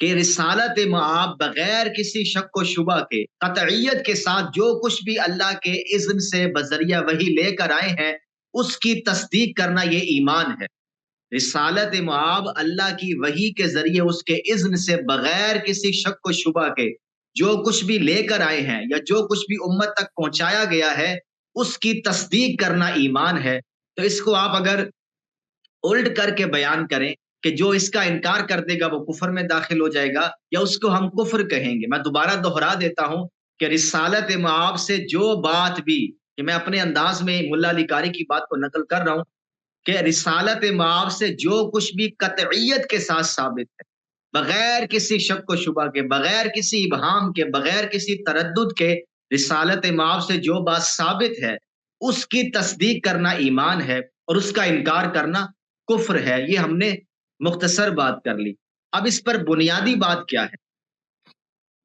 کہ رسالت مآب بغیر کسی شک و شبہ کے قطعیت کے ساتھ جو کچھ بھی اللہ کے اذن سے بذریعہ وحی لے کر آئے ہیں اس کی تصدیق کرنا یہ ایمان ہے۔ رسالت مآب اللہ کی وحی کے ذریعے اس کے اذن سے بغیر کسی شک و شبہ کے جو کچھ بھی لے کر آئے ہیں یا جو کچھ بھی امت تک پہنچایا گیا ہے اس کی تصدیق کرنا ایمان ہے۔ تو اس کو آپ اگر الٹ کر کے بیان کریں کہ جو اس کا انکار کر دے گا وہ کفر میں داخل ہو جائے گا، یا اس کو ہم کفر کہیں گے۔ میں دوبارہ دہرا دیتا ہوں کہ رسالت مآب سے جو بات بھی، کہ میں اپنے انداز میں ملا علی قاری کی بات کو نقل کر رہا ہوں، کہ رسالت مآب سے جو کچھ بھی قطعیت کے ساتھ ثابت ہے، بغیر کسی شک و شبہ کے، بغیر کسی ابہام کے، بغیر کسی تردد کے، رسالت مآب سے جو بات ثابت ہے اس کی تصدیق کرنا ایمان ہے اور اس کا انکار کرنا کفر ہے۔ یہ ہم نے مختصر بات کر لی۔ اب اس پر بنیادی بات کیا ہے؟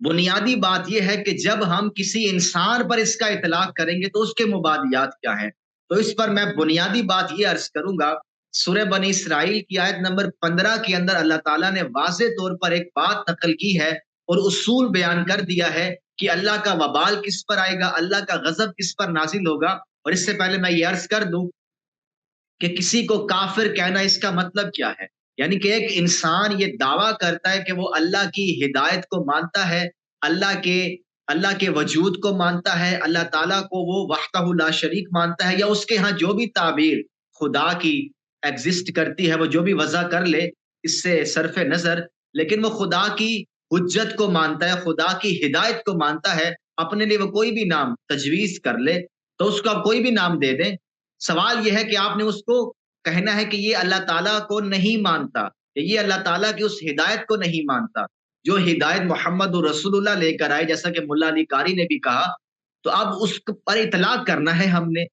بنیادی بات یہ ہے کہ جب ہم کسی انسان پر اس کا اطلاق کریں گے تو اس کے مبادیات کیا ہیں؟ تو اس پر میں بنیادی بات یہ عرض کروں گا۔ سورہ بنی اسرائیل کی آیت نمبر 15 کے اندر اللہ تعالیٰ نے واضح طور پر ایک بات نقل کی ہے اور اصول بیان کر دیا ہے کہ اللہ کا وبال کس پر آئے گا، اللہ کا غضب کس پر نازل ہوگا۔ اور اس سے پہلے میں یہ عرض کر دوں کہ کسی کو کافر کہنا اس کا مطلب کیا ہے؟ یعنی کہ ایک انسان یہ دعویٰ کرتا ہے کہ وہ اللہ کی ہدایت کو مانتا ہے، اللہ کے وجود کو مانتا ہے، اللہ تعالیٰ کو وہ وحدہ لا شریک مانتا ہے، یا اس کے ہاں جو بھی تعبیر خدا کی ایگزسٹ کرتی ہے وہ جو بھی وضع کر لے اس سے صرف نظر، لیکن وہ خدا کی حجت کو مانتا ہے، خدا کی ہدایت کو مانتا ہے۔ اپنے لیے وہ کوئی بھی نام تجویز کر لے تو اس کو آپ کوئی بھی نام دے دیں، سوال یہ ہے کہ آپ نے اس کو کہنا ہے کہ یہ اللہ تعالیٰ کو نہیں مانتا، یہ اللہ تعالیٰ کی اس ہدایت کو نہیں مانتا جو ہدایت محمد رسول اللہ لے کر آئے، جیسا کہ ملا علی قاری نے بھی کہا۔ تو اب اس پر اطلاق کرنا ہے ہم نے۔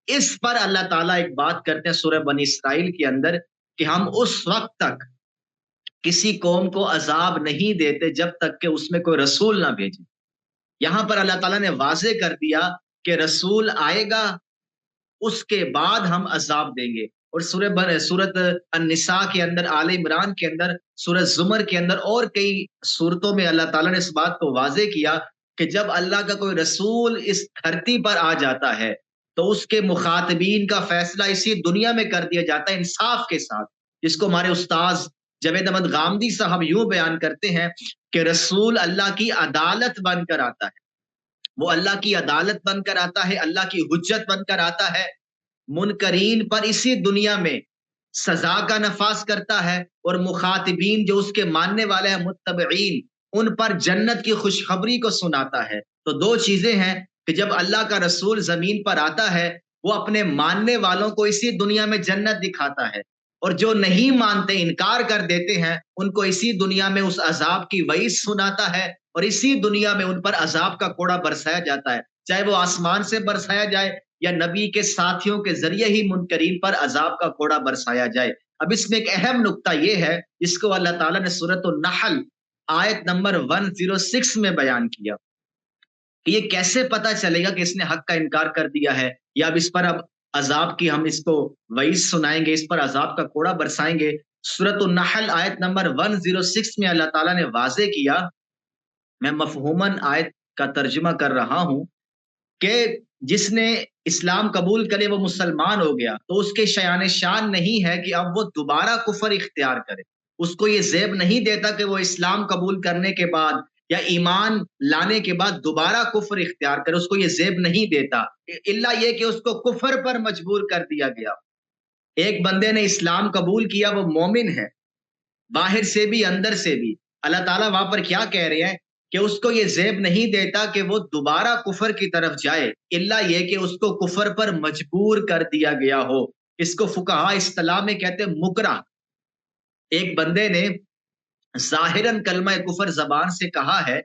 اس پر اللہ تعالیٰ ایک بات کرتے ہیں سورہ بنی اسرائیل کے اندر کہ ہم اس وقت تک کسی قوم کو عذاب نہیں دیتے جب تک کہ اس میں کوئی رسول نہ بھیجے۔ یہاں پر اللہ تعالیٰ نے واضح کر دیا کہ رسول آئے گا اس کے بعد ہم عذاب دیں گے۔ اور سورۃ النساء کے اندر، آل عمران کے اندر، سورۃ زمر کے اندر اور کئی صورتوں میں اللہ تعالیٰ نے اس بات کو واضح کیا کہ جب اللہ کا کوئی رسول اس دھرتی پر آ جاتا ہے تو اس کے مخاطبین کا فیصلہ اسی دنیا میں کر دیا جاتا ہے انصاف کے ساتھ، جس کو ہمارے استاذ جاوید احمد غامدی صاحب یوں بیان کرتے ہیں کہ رسول اللہ کی عدالت بن کر آتا ہے، وہ اللہ کی عدالت بن کر آتا ہے، اللہ کی حجت بن کر آتا ہے، منکرین پر اسی دنیا میں سزا کا نفاذ کرتا ہے، اور مخاطبین جو اس کے ماننے والے ہیں متبعین ان پر جنت کی خوشخبری کو سناتا ہے۔ تو دو چیزیں ہیں کہ جب اللہ کا رسول زمین پر آتا ہے وہ اپنے ماننے والوں کو اسی دنیا میں جنت دکھاتا ہے، اور جو نہیں مانتے انکار کر دیتے ہیں ان کو اسی دنیا میں اس عذاب کی وعید سناتا ہے، اور اسی دنیا میں ان پر عذاب کا کوڑا برسایا جاتا ہے، چاہے وہ آسمان سے برسایا جائے یا نبی کے ساتھیوں کے ذریعے ہی منکرین پر عذاب کا کوڑا برسایا جائے۔ اب اس میں ایک اہم نقطہ یہ ہے جس کو اللہ تعالیٰ نے سورۃ النحل آیت نمبر 106 میں بیان کیا کہ یہ کیسے پتا چلے گا کہ اس نے حق کا انکار کر دیا ہے، یا اب اس پر اب عذاب کی ہم اس کو وعید سنائیں گے، اس پر عذاب کا کوڑا برسائیں گے۔ سورۃ النحل آیت نمبر 106 میں اللہ تعالیٰ نے واضح کیا، میں مفہوماً آیت کا ترجمہ کر رہا ہوں، کہ جس نے اسلام قبول کرے وہ مسلمان ہو گیا تو اس کے شایان شان نہیں ہے کہ اب وہ دوبارہ کفر اختیار کرے، اس کو یہ زیب نہیں دیتا کہ وہ اسلام قبول کرنے کے بعد یا ایمان لانے کے بعد دوبارہ کفر اختیار کرے، اس کو یہ زیب نہیں دیتا، الا یہ کہ اس کو کفر پر مجبور کر دیا گیا۔ ایک بندے نے اسلام قبول کیا، وہ مومن ہے باہر سے بھی اندر سے بھی، اللہ تعالیٰ وہاں پر کیا کہہ رہے ہیں کہ اس کو یہ زیب نہیں دیتا کہ وہ دوبارہ کفر کی طرف جائے، الا یہ کہ اس کو کفر پر مجبور کر دیا گیا ہو۔ اس کو فقہا اصطلاح میں کہتے ہیں مکرہ۔ ایک بندے نے ظاہراً کلمہ کفر زبان سے کہا ہے،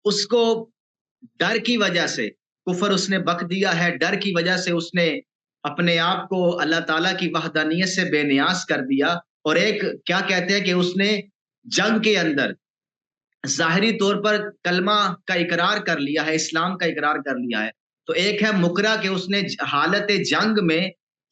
اس کو ڈر کی وجہ سے کفر اس نے بک دیا ہے، ڈر کی وجہ سے اس نے اپنے آپ کو اللہ تعالیٰ کی وحدانیت سے بے نیاز کر دیا، اور ایک کیا کہتے ہیں کہ اس نے جنگ کے اندر ظاہری طور پر کلمہ کا اقرار کر لیا ہے، اسلام کا اقرار کر لیا ہے۔ تو ایک ہے مکرہ کہ اس نے حالت جنگ میں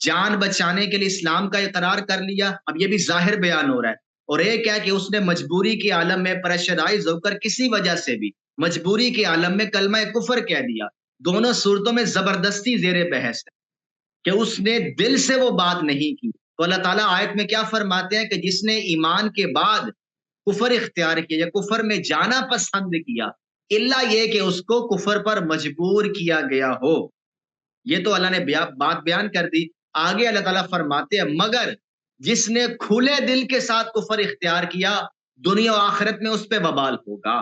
جان بچانے کے لیے اسلام کا اقرار کر لیا، اب یہ بھی ظاہر بیان ہو رہا ہے، اور ایک ہے کہ اس نے مجبوری کے عالم میں پریشرائز ہو کر کسی وجہ سے بھی مجبوری کے عالم میں کلمہ کفر کہہ دیا. دونوں صورتوں میں زبردستی زیر بحث ہے کہ اس نے دل سے وہ بات نہیں کی. تو اللہ تعالیٰ آیت میں کیا فرماتے ہیں کہ جس نے ایمان کے بعد کفر اختیار کیا یا کفر میں جانا پسند کیا الا یہ کہ اس کو کفر پر مجبور کیا گیا ہو. یہ تو اللہ نے بات بیان کر دی. آگے اللہ تعالیٰ فرماتے ہیں مگر جس نے کھلے دل کے ساتھ کفر اختیار کیا دنیا و آخرت میں اس پہ وبال ہوگا.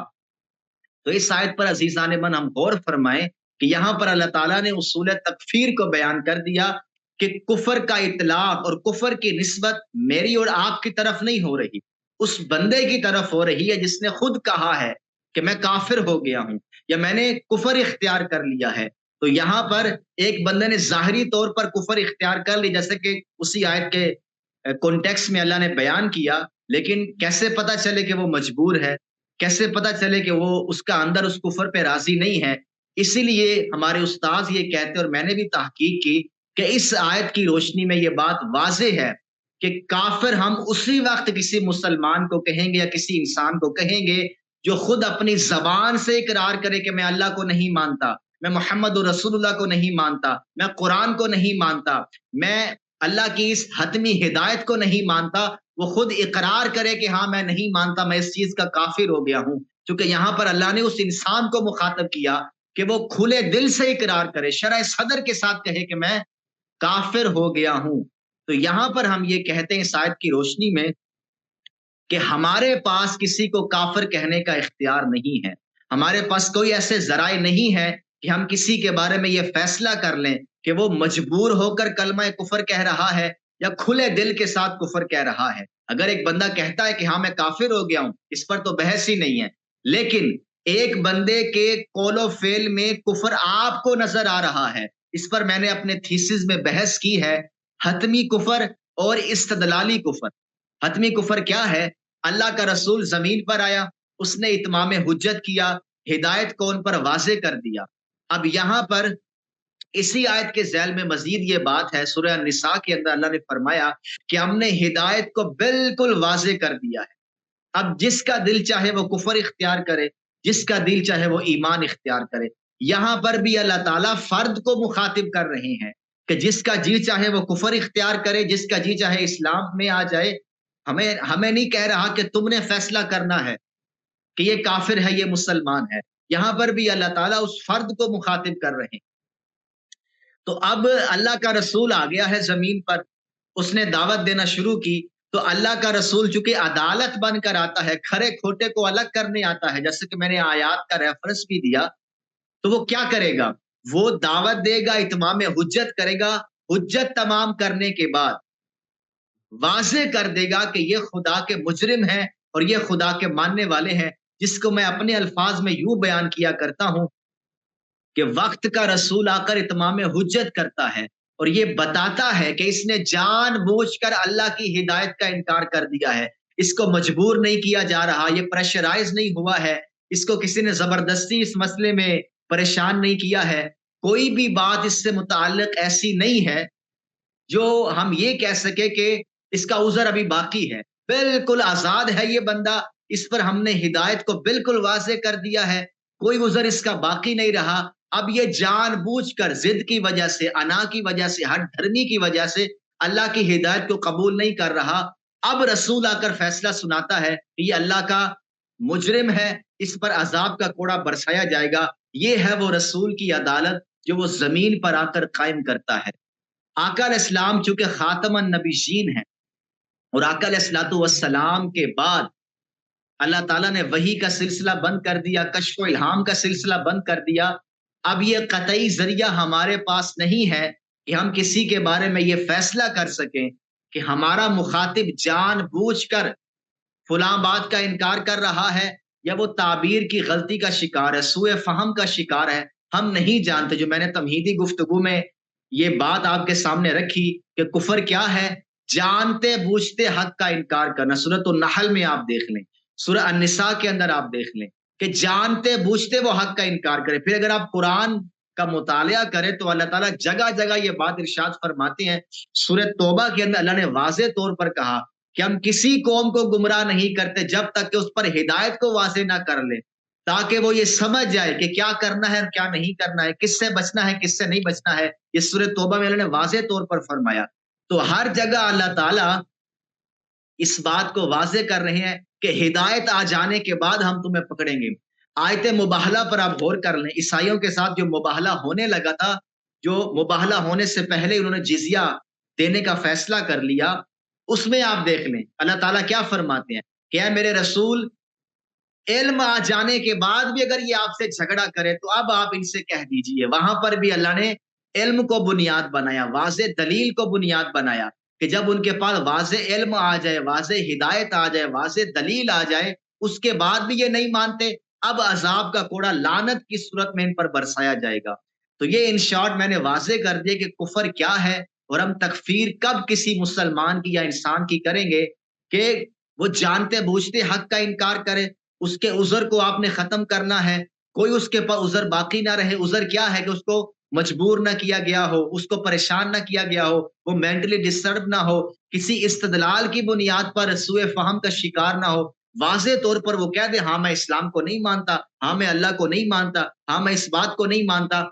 تو اس آیت پر عزیزان من ہم غور فرمائیں کہ یہاں پر اللہ تعالیٰ نے اصول تکفیر کو بیان کر دیا کہ کفر کا اطلاق اور کفر کی نسبت میری اور آپ کی طرف نہیں ہو رہی, اس بندے کی طرف ہو رہی ہے جس نے خود کہا ہے کہ میں کافر ہو گیا ہوں یا میں نے کفر اختیار کر لیا ہے. تو یہاں پر ایک بندے نے ظاہری طور پر کفر اختیار کر لی جیسے کہ اسی آیت کے کانٹیکسٹ میں اللہ نے بیان کیا, لیکن کیسے پتا چلے کہ وہ مجبور ہے, کیسے پتا چلے کہ وہ اس کا اندر اس کفر پہ راضی نہیں ہے. اسی لیے ہمارے استاذ یہ کہتے ہیں اور میں نے بھی تحقیق کی کہ اس آیت کی روشنی میں یہ بات واضح ہے کہ کافر ہم اسی وقت کسی مسلمان کو کہیں گے یا کسی انسان کو کہیں گے جو خود اپنی زبان سے اقرار کرے کہ میں اللہ کو نہیں مانتا, میں محمد رسول اللہ کو نہیں مانتا, میں قرآن کو نہیں مانتا, میں اللہ کی اس حتمی ہدایت کو نہیں مانتا, وہ خود اقرار کرے کہ ہاں میں نہیں مانتا, میں اس چیز کا کافر ہو گیا ہوں. کیونکہ یہاں پر اللہ نے اس انسان کو مخاطب کیا کہ وہ کھلے دل سے اقرار کرے, شرح صدر کے ساتھ کہے کہ میں کافر ہو گیا ہوں. تو یہاں پر ہم یہ کہتے ہیں اس آیت کی روشنی میں کہ ہمارے پاس کسی کو کافر کہنے کا اختیار نہیں ہے, ہمارے پاس کوئی ایسے ذرائع نہیں ہے کہ ہم کسی کے بارے میں یہ فیصلہ کر لیں کہ وہ مجبور ہو کر کلمہ کفر کہہ رہا ہے یا کھلے دل کے ساتھ کفر کہہ رہا ہے. اگر ایک بندہ کہتا ہے کہ ہاں میں کافر ہو گیا ہوں اس پر تو بحث ہی نہیں ہے, لیکن ایک بندے کے قول و فعل میں کفر آپ کو نظر آ رہا ہے, اس پر میں نے اپنے تھیسس میں بحث کی ہے, حتمی کفر اور استدلالی کفر. حتمی کفر کیا ہے؟ اللہ کا رسول زمین پر آیا, اس نے اتمام حجت کیا, ہدایت کو ان پر واضح کر دیا. اب یہاں پر اسی آیت کے ذیل میں مزید یہ بات ہے, سورہ النساء کے اندر اللہ نے فرمایا کہ ہم نے ہدایت کو بالکل واضح کر دیا ہے. اب جس کا دل چاہے وہ کفر اختیار کرے, جس کا دل چاہے وہ ایمان اختیار کرے. یہاں پر بھی اللہ تعالیٰ فرد کو مخاطب کر رہے ہیں کہ جس کا جی چاہے وہ کفر اختیار کرے, جس کا جی چاہے اسلام میں آ جائے. ہمیں نہیں کہہ رہا کہ تم نے فیصلہ کرنا ہے کہ یہ کافر ہے یہ مسلمان ہے. یہاں پر بھی اللہ تعالیٰ اس فرد کو مخاطب کر رہے ہیں. تو اب اللہ کا رسول آ گیا ہے زمین پر, اس نے دعوت دینا شروع کی. تو اللہ کا رسول چونکہ عدالت بن کر آتا ہے, کھرے کھوٹے کو الگ کرنے آتا ہے, جیسے کہ میں نے آیات کا ریفرنس بھی دیا, تو وہ کیا کرے گا؟ وہ دعوت دے گا, اتمام حجت کرے گا, حجت تمام کرنے کے بعد واضح کر دے گا کہ یہ خدا کے مجرم ہیں اور یہ خدا کے ماننے والے ہیں, جس کو میں اپنے الفاظ میں یوں بیان کیا کرتا ہوں کہ وقت کا رسول آ کر اتمام حجت کرتا ہے اور یہ بتاتا ہے کہ اس نے جان بوجھ کر اللہ کی ہدایت کا انکار کر دیا ہے. اس کو مجبور نہیں کیا جا رہا, یہ پریشرائز نہیں ہوا ہے, اس کو کسی نے زبردستی اس مسئلے میں پریشان نہیں کیا ہے. کوئی بھی بات اس سے متعلق ایسی نہیں ہے جو ہم یہ کہہ سکے کہ اس کا عذر ابھی باقی ہے. بالکل آزاد ہے یہ بندہ, اس پر ہم نے ہدایت کو بالکل واضح کر دیا ہے, کوئی عذر اس کا باقی نہیں رہا. اب یہ جان بوجھ کر ضد کی وجہ سے, انا کی وجہ سے, ہٹ دھرمی کی وجہ سے اللہ کی ہدایت کو قبول نہیں کر رہا. اب رسول آ کر فیصلہ سناتا ہے کہ یہ اللہ کا مجرم ہے, اس پر عذاب کا کوڑا برسایا جائے گا. یہ ہے وہ رسول کی عدالت جو وہ زمین پر آ کر قائم کرتا ہے. آقا علیہ السلام چونکہ خاتم النبیین ہیں اور آقا علیہ السلام کے بعد اللہ تعالیٰ نے وحی کا سلسلہ بند کر دیا, کشف و الہام کا سلسلہ بند کر دیا. اب یہ قطعی ذریعہ ہمارے پاس نہیں ہے کہ ہم کسی کے بارے میں یہ فیصلہ کر سکیں کہ ہمارا مخاطب جان بوجھ کر فلاں بات کا انکار کر رہا ہے یا وہ تعبیر کی غلطی کا شکار ہے, سوء فہم کا شکار ہے. ہم نہیں جانتے. جو میں نے تمہیدی گفتگو میں یہ بات آپ کے سامنے رکھی کہ کفر کیا ہے, جانتے بوجھتے حق کا انکار کرنا. سورۃ النحل میں آپ دیکھ لیں, سورہ النساء کے اندر آپ دیکھ لیں کہ جانتے بوجھتے وہ حق کا انکار کرے. پھر اگر آپ قرآن کا مطالعہ کریں تو اللہ تعالیٰ جگہ جگہ یہ بات ارشاد فرماتے ہیں. سورہ توبہ کے اندر اللہ نے واضح طور پر کہا کہ ہم کسی قوم کو گمراہ نہیں کرتے جب تک کہ اس پر ہدایت کو واضح نہ کر لیں، تاکہ وہ یہ سمجھ جائے کہ کیا کرنا ہے اور کیا نہیں کرنا ہے، کس سے بچنا ہے کس سے نہیں بچنا ہے۔ یہ سورہ توبہ میں اللہ نے واضح طور پر فرمایا۔ تو ہر جگہ اللہ تعالیٰ اس بات کو واضح کر رہے ہیں کہ ہدایت آ جانے کے بعد ہم تمہیں پکڑیں گے۔ آیت مباہلہ پر آپ غور کر لیں، عیسائیوں کے ساتھ جو مباہلہ ہونے لگا تھا، جو مباہلہ ہونے سے پہلے انہوں نے جزیہ دینے کا فیصلہ کر لیا، اس میں آپ دیکھ لیں اللہ تعالیٰ کیا فرماتے ہیں کہ اے میرے رسول، علم آ جانے کے بعد بھی اگر یہ آپ سے جھگڑا کرے تو اب آپ ان سے کہہ دیجئے۔ وہاں پر بھی اللہ نے علم کو بنیاد بنایا، واضح دلیل کو بنیاد بنایا کہ جب ان کے پاس واضح علم آ جائے، واضح ہدایت آ جائے، واضح دلیل آ جائے، اس کے بعد بھی یہ نہیں مانتے، اب عذاب کا کوڑا لعنت کی صورت میں ان پر برسایا جائے گا۔ تو یہ ان شارٹ میں نے واضح کر دیا کہ کفر کیا ہے، اور ہم تکفیر کب کسی مسلمان کی یا انسان کی کریں گے کہ وہ جانتے بوجھتے حق کا انکار کرے، اس کے عذر کو آپ نے ختم کرنا ہے، کوئی اس کے پاس عذر باقی نہ رہے۔ عذر کیا ہے کہ اس کو مجبور نہ کیا گیا ہو، اس کو پریشان نہ کیا گیا ہو، وہ مینٹلی ڈسٹرب نہ ہو، کسی استدلال کی بنیاد پر سوء فہم کا شکار نہ ہو، واضح طور پر وہ کہہ دے ہاں میں اسلام کو نہیں مانتا، ہاں میں اللہ کو نہیں مانتا، ہاں میں اس بات کو نہیں مانتا،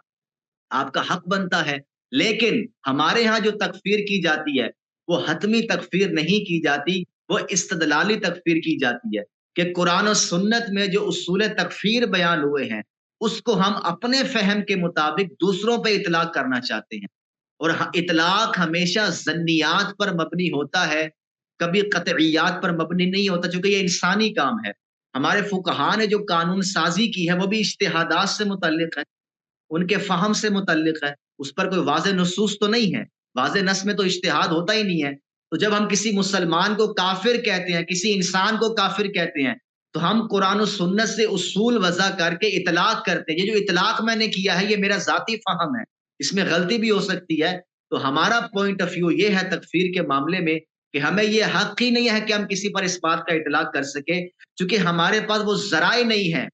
آپ کا حق بنتا ہے۔ لیکن ہمارے ہاں جو تکفیر کی جاتی ہے وہ حتمی تکفیر نہیں کی جاتی، وہ استدلالی تکفیر کی جاتی ہے کہ قرآن و سنت میں جو اصول تکفیر بیان ہوئے ہیں اس کو ہم اپنے فہم کے مطابق دوسروں پہ اطلاق کرنا چاہتے ہیں، اور اطلاق ہمیشہ ظنیات پر مبنی ہوتا ہے، کبھی قطعیات پر مبنی نہیں ہوتا، چونکہ یہ انسانی کام ہے۔ ہمارے فقہاء نے جو قانون سازی کی ہے وہ بھی اجتہادات سے متعلق ہے، ان کے فہم سے متعلق ہے، اس پر کوئی واضح نصوص تو نہیں ہے، واضح نص میں تو اجتہاد ہوتا ہی نہیں ہے۔ تو جب ہم کسی مسلمان کو کافر کہتے ہیں، کسی انسان کو کافر کہتے ہیں، تو ہم قرآن و سنت سے اصول وضع کر کے اطلاق کرتے ہیں۔ یہ جو اطلاق میں نے کیا ہے یہ میرا ذاتی فہم ہے، اس میں غلطی بھی ہو سکتی ہے۔ تو ہمارا پوائنٹ آف ویو یہ ہے تکفیر کے معاملے میں کہ ہمیں یہ حق ہی نہیں ہے کہ ہم کسی پر اس بات کا اطلاق کر سکیں، چونکہ ہمارے پاس وہ ذرائع نہیں ہے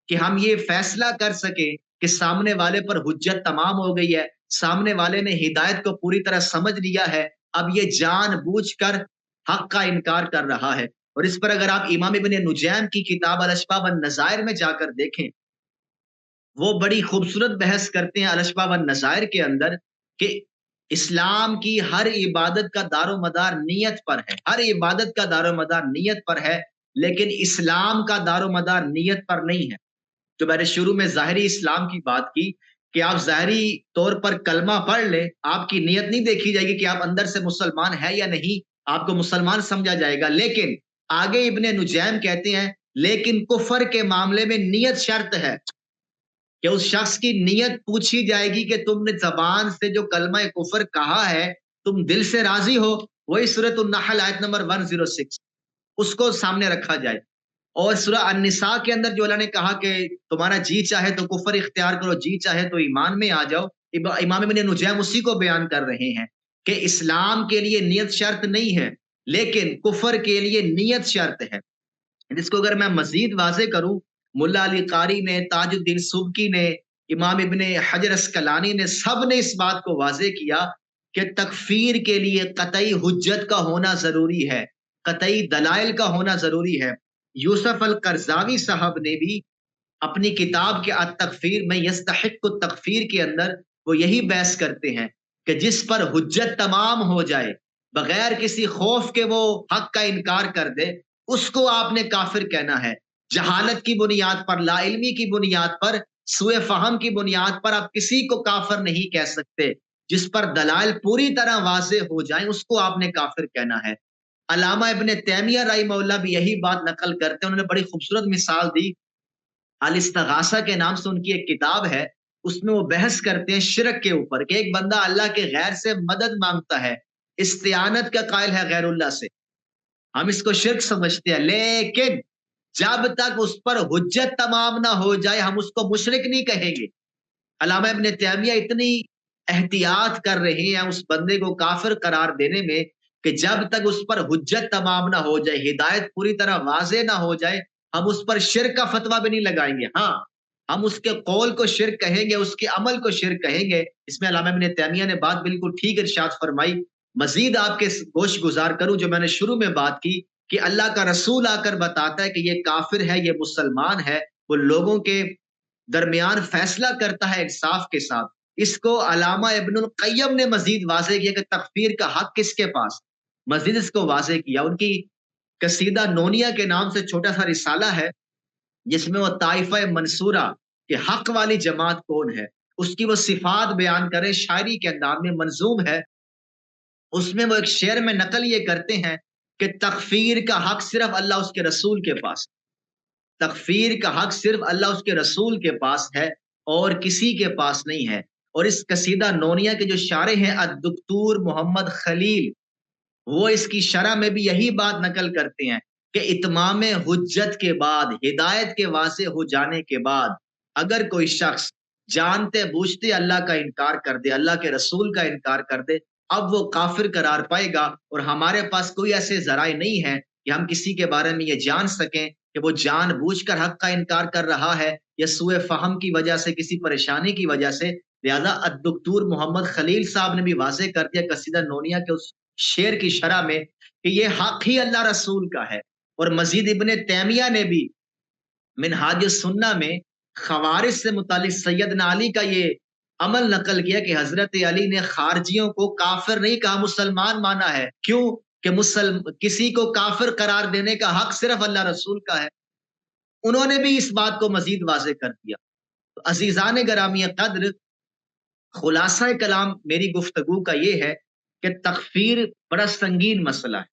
کہ ہم یہ فیصلہ کر سکیں کہ سامنے والے پر حجت تمام ہو گئی ہے، سامنے والے نے ہدایت کو پوری طرح سمجھ لیا ہے، اب یہ جان بوجھ کر حق کا انکار کر رہا ہے۔ اور اس پر اگر آپ امام ابن نجیم کی کتاب الاشباح والنظائر میں جا کر دیکھیں، وہ بڑی خوبصورت بحث کرتے ہیں الاشباح والنظائر کے اندر کہ اسلام کی ہر عبادت کا دار و مدار نیت پر ہے، ہر عبادت کا دار و مدار نیت پر ہے، لیکن اسلام کا دار و مدار نیت پر نہیں ہے۔ جو میں نے شروع میں ظاہری اسلام کی بات کی کہ آپ ظاہری طور پر کلمہ پڑھ لیں، آپ کی نیت نہیں دیکھی جائے گی کہ آپ اندر سے مسلمان ہیں یا نہیں، آپ کو مسلمان سمجھا جائے گا۔ لیکن آگے ابن نجیم کہتے ہیں لیکن کفر کے معاملے میں نیت شرط ہے کہ اس شخص کی نیت پوچھی جائے گی کہ تم نے زبان سے جو کلمہ کفر کہا ہے تم دل سے راضی ہو، وہی سورۃ النحل آیت نمبر 106، اس کو سامنے رکھا جائے۔ اور سورہ النساء کے اندر جو اللہ نے کہا کہ تمہارا جی چاہے تو کفر اختیار کرو، جی چاہے تو ایمان میں آ جاؤ، امام ابن نجیم اسی کو بیان کر رہے ہیں کہ اسلام کے لیے نیت شرط نہیں ہے لیکن کفر کے لیے نیت شرط ہے۔ جس کو اگر میں مزید واضح کروں، ملا علی قاری نے، تاج الدین سبکی نے، امام ابن حجر اسقلانی نے، سب نے اس بات کو واضح کیا کہ تکفیر کے لیے قطعی حجت کا ہونا ضروری ہے، قطعی دلائل کا ہونا ضروری ہے۔ یوسف القرضاوی صاحب نے بھی اپنی کتاب کے التکفیر میں یستحق التکفیر کے اندر وہ یہی بحث کرتے ہیں کہ جس پر حجت تمام ہو جائے بغیر کسی خوف کے وہ حق کا انکار کر دے، اس کو آپ نے کافر کہنا ہے۔ جہالت کی بنیاد پر، لا علمی کی بنیاد پر، سوء فہم کی بنیاد پر آپ کسی کو کافر نہیں کہہ سکتے۔ جس پر دلائل پوری طرح واضح ہو جائیں اس کو آپ نے کافر کہنا ہے۔ علامہ ابن تیمیہ رحمہ اللہ بھی یہی بات نقل کرتے ہیں، انہوں نے بڑی خوبصورت مثال دی، الاستغاثہ کے نام سے ان کی ایک کتاب ہے، اس میں وہ بحث کرتے ہیں شرک کے اوپر کہ ایک بندہ اللہ کے غیر سے مدد مانگتا ہے، استعانت کا قائل ہے غیر اللہ سے، ہم اس کو شرک سمجھتے ہیں، لیکن جب تک اس پر حجت تمام نہ ہو جائے ہم اس کو مشرک نہیں کہیں گے۔ علامہ ابن تیمیہ اتنی احتیاط کر رہے ہیں اس بندے کو کافر قرار دینے میں کہ جب تک اس پر حجت تمام نہ ہو جائے، ہدایت پوری طرح واضح نہ ہو جائے، ہم اس پر شرک کا فتویٰ بھی نہیں لگائیں گے۔ ہاں ہم اس کے قول کو شرک کہیں گے، اس کے عمل کو شرک کہیں گے۔ اس میں علامہ ابن تیمیہ نے بات بالکل ٹھیک ارشاد فرمائی، مزید آپ کے گوش گزار کروں جو میں نے شروع میں بات کی کہ اللہ کا رسول آ کر بتاتا ہے کہ یہ کافر ہے، یہ مسلمان ہے، وہ لوگوں کے درمیان فیصلہ کرتا ہے انصاف کے ساتھ۔ اس کو علامہ ابن القیم نے مزید واضح کیا کہ تکفیر کا حق کس کے پاس، مزید اس کو واضح کیا۔ ان کی قصیدہ نونیہ کے نام سے چھوٹا سا رسالہ ہے جس میں وہ طائفہ منصورہ کہ حق والی جماعت کون ہے اس کی وہ صفات بیان کرے، شاعری کے انداز میں منظوم ہے۔ اس میں وہ ایک شعر میں نقل یہ کرتے ہیں کہ تکفیر کا حق صرف اللہ اس کے رسول کے پاس، تکفیر کا حق صرف اللہ اس کے رسول کے پاس ہے اور کسی کے پاس نہیں ہے۔ اور اس قصیدہ نونیہ کے جو شارح ہیں الدکتور محمد خلیل، وہ اس کی شرح میں بھی یہی بات نقل کرتے ہیں کہ اتمام حجت کے بعد، ہدایت کے واضح ہو جانے کے بعد اگر کوئی شخص جانتے بوجھتے اللہ کا انکار کر دے، اللہ کے رسول کا انکار کر دے، اب وہ کافر قرار پائے گا۔ اور ہمارے پاس کوئی ایسے ذرائع نہیں ہیں کہ ہم کسی کے بارے میں یہ جان سکیں کہ وہ جان بوجھ کر حق کا انکار کر رہا ہے یا سوء فہم کی وجہ سے، کسی پریشانی کی وجہ سے۔ لہذا الدکتور محمد خلیل صاحب نے بھی واضح کر دیا قصیدہ نونیہ کے اس شعر کی شرح میں کہ یہ حق ہی اللہ رسول کا ہے۔ اور مزید ابن تیمیہ نے بھی منہاج السنہ میں خوارج سے متعلق سیدنا علی کا یہ عمل نقل کیا کہ حضرت علی نے خارجیوں کو کافر نہیں کہا، مسلمان مانا ہے۔ کیوں کہ کسی کو کافر قرار دینے کا حق صرف اللہ رسول کا ہے۔ انہوں نے بھی اس بات کو مزید واضح کر دیا۔ تو عزیزان گرامی قدر، خلاصہ کلام میری گفتگو کا یہ ہے کہ تکفیر بڑا سنگین مسئلہ ہے۔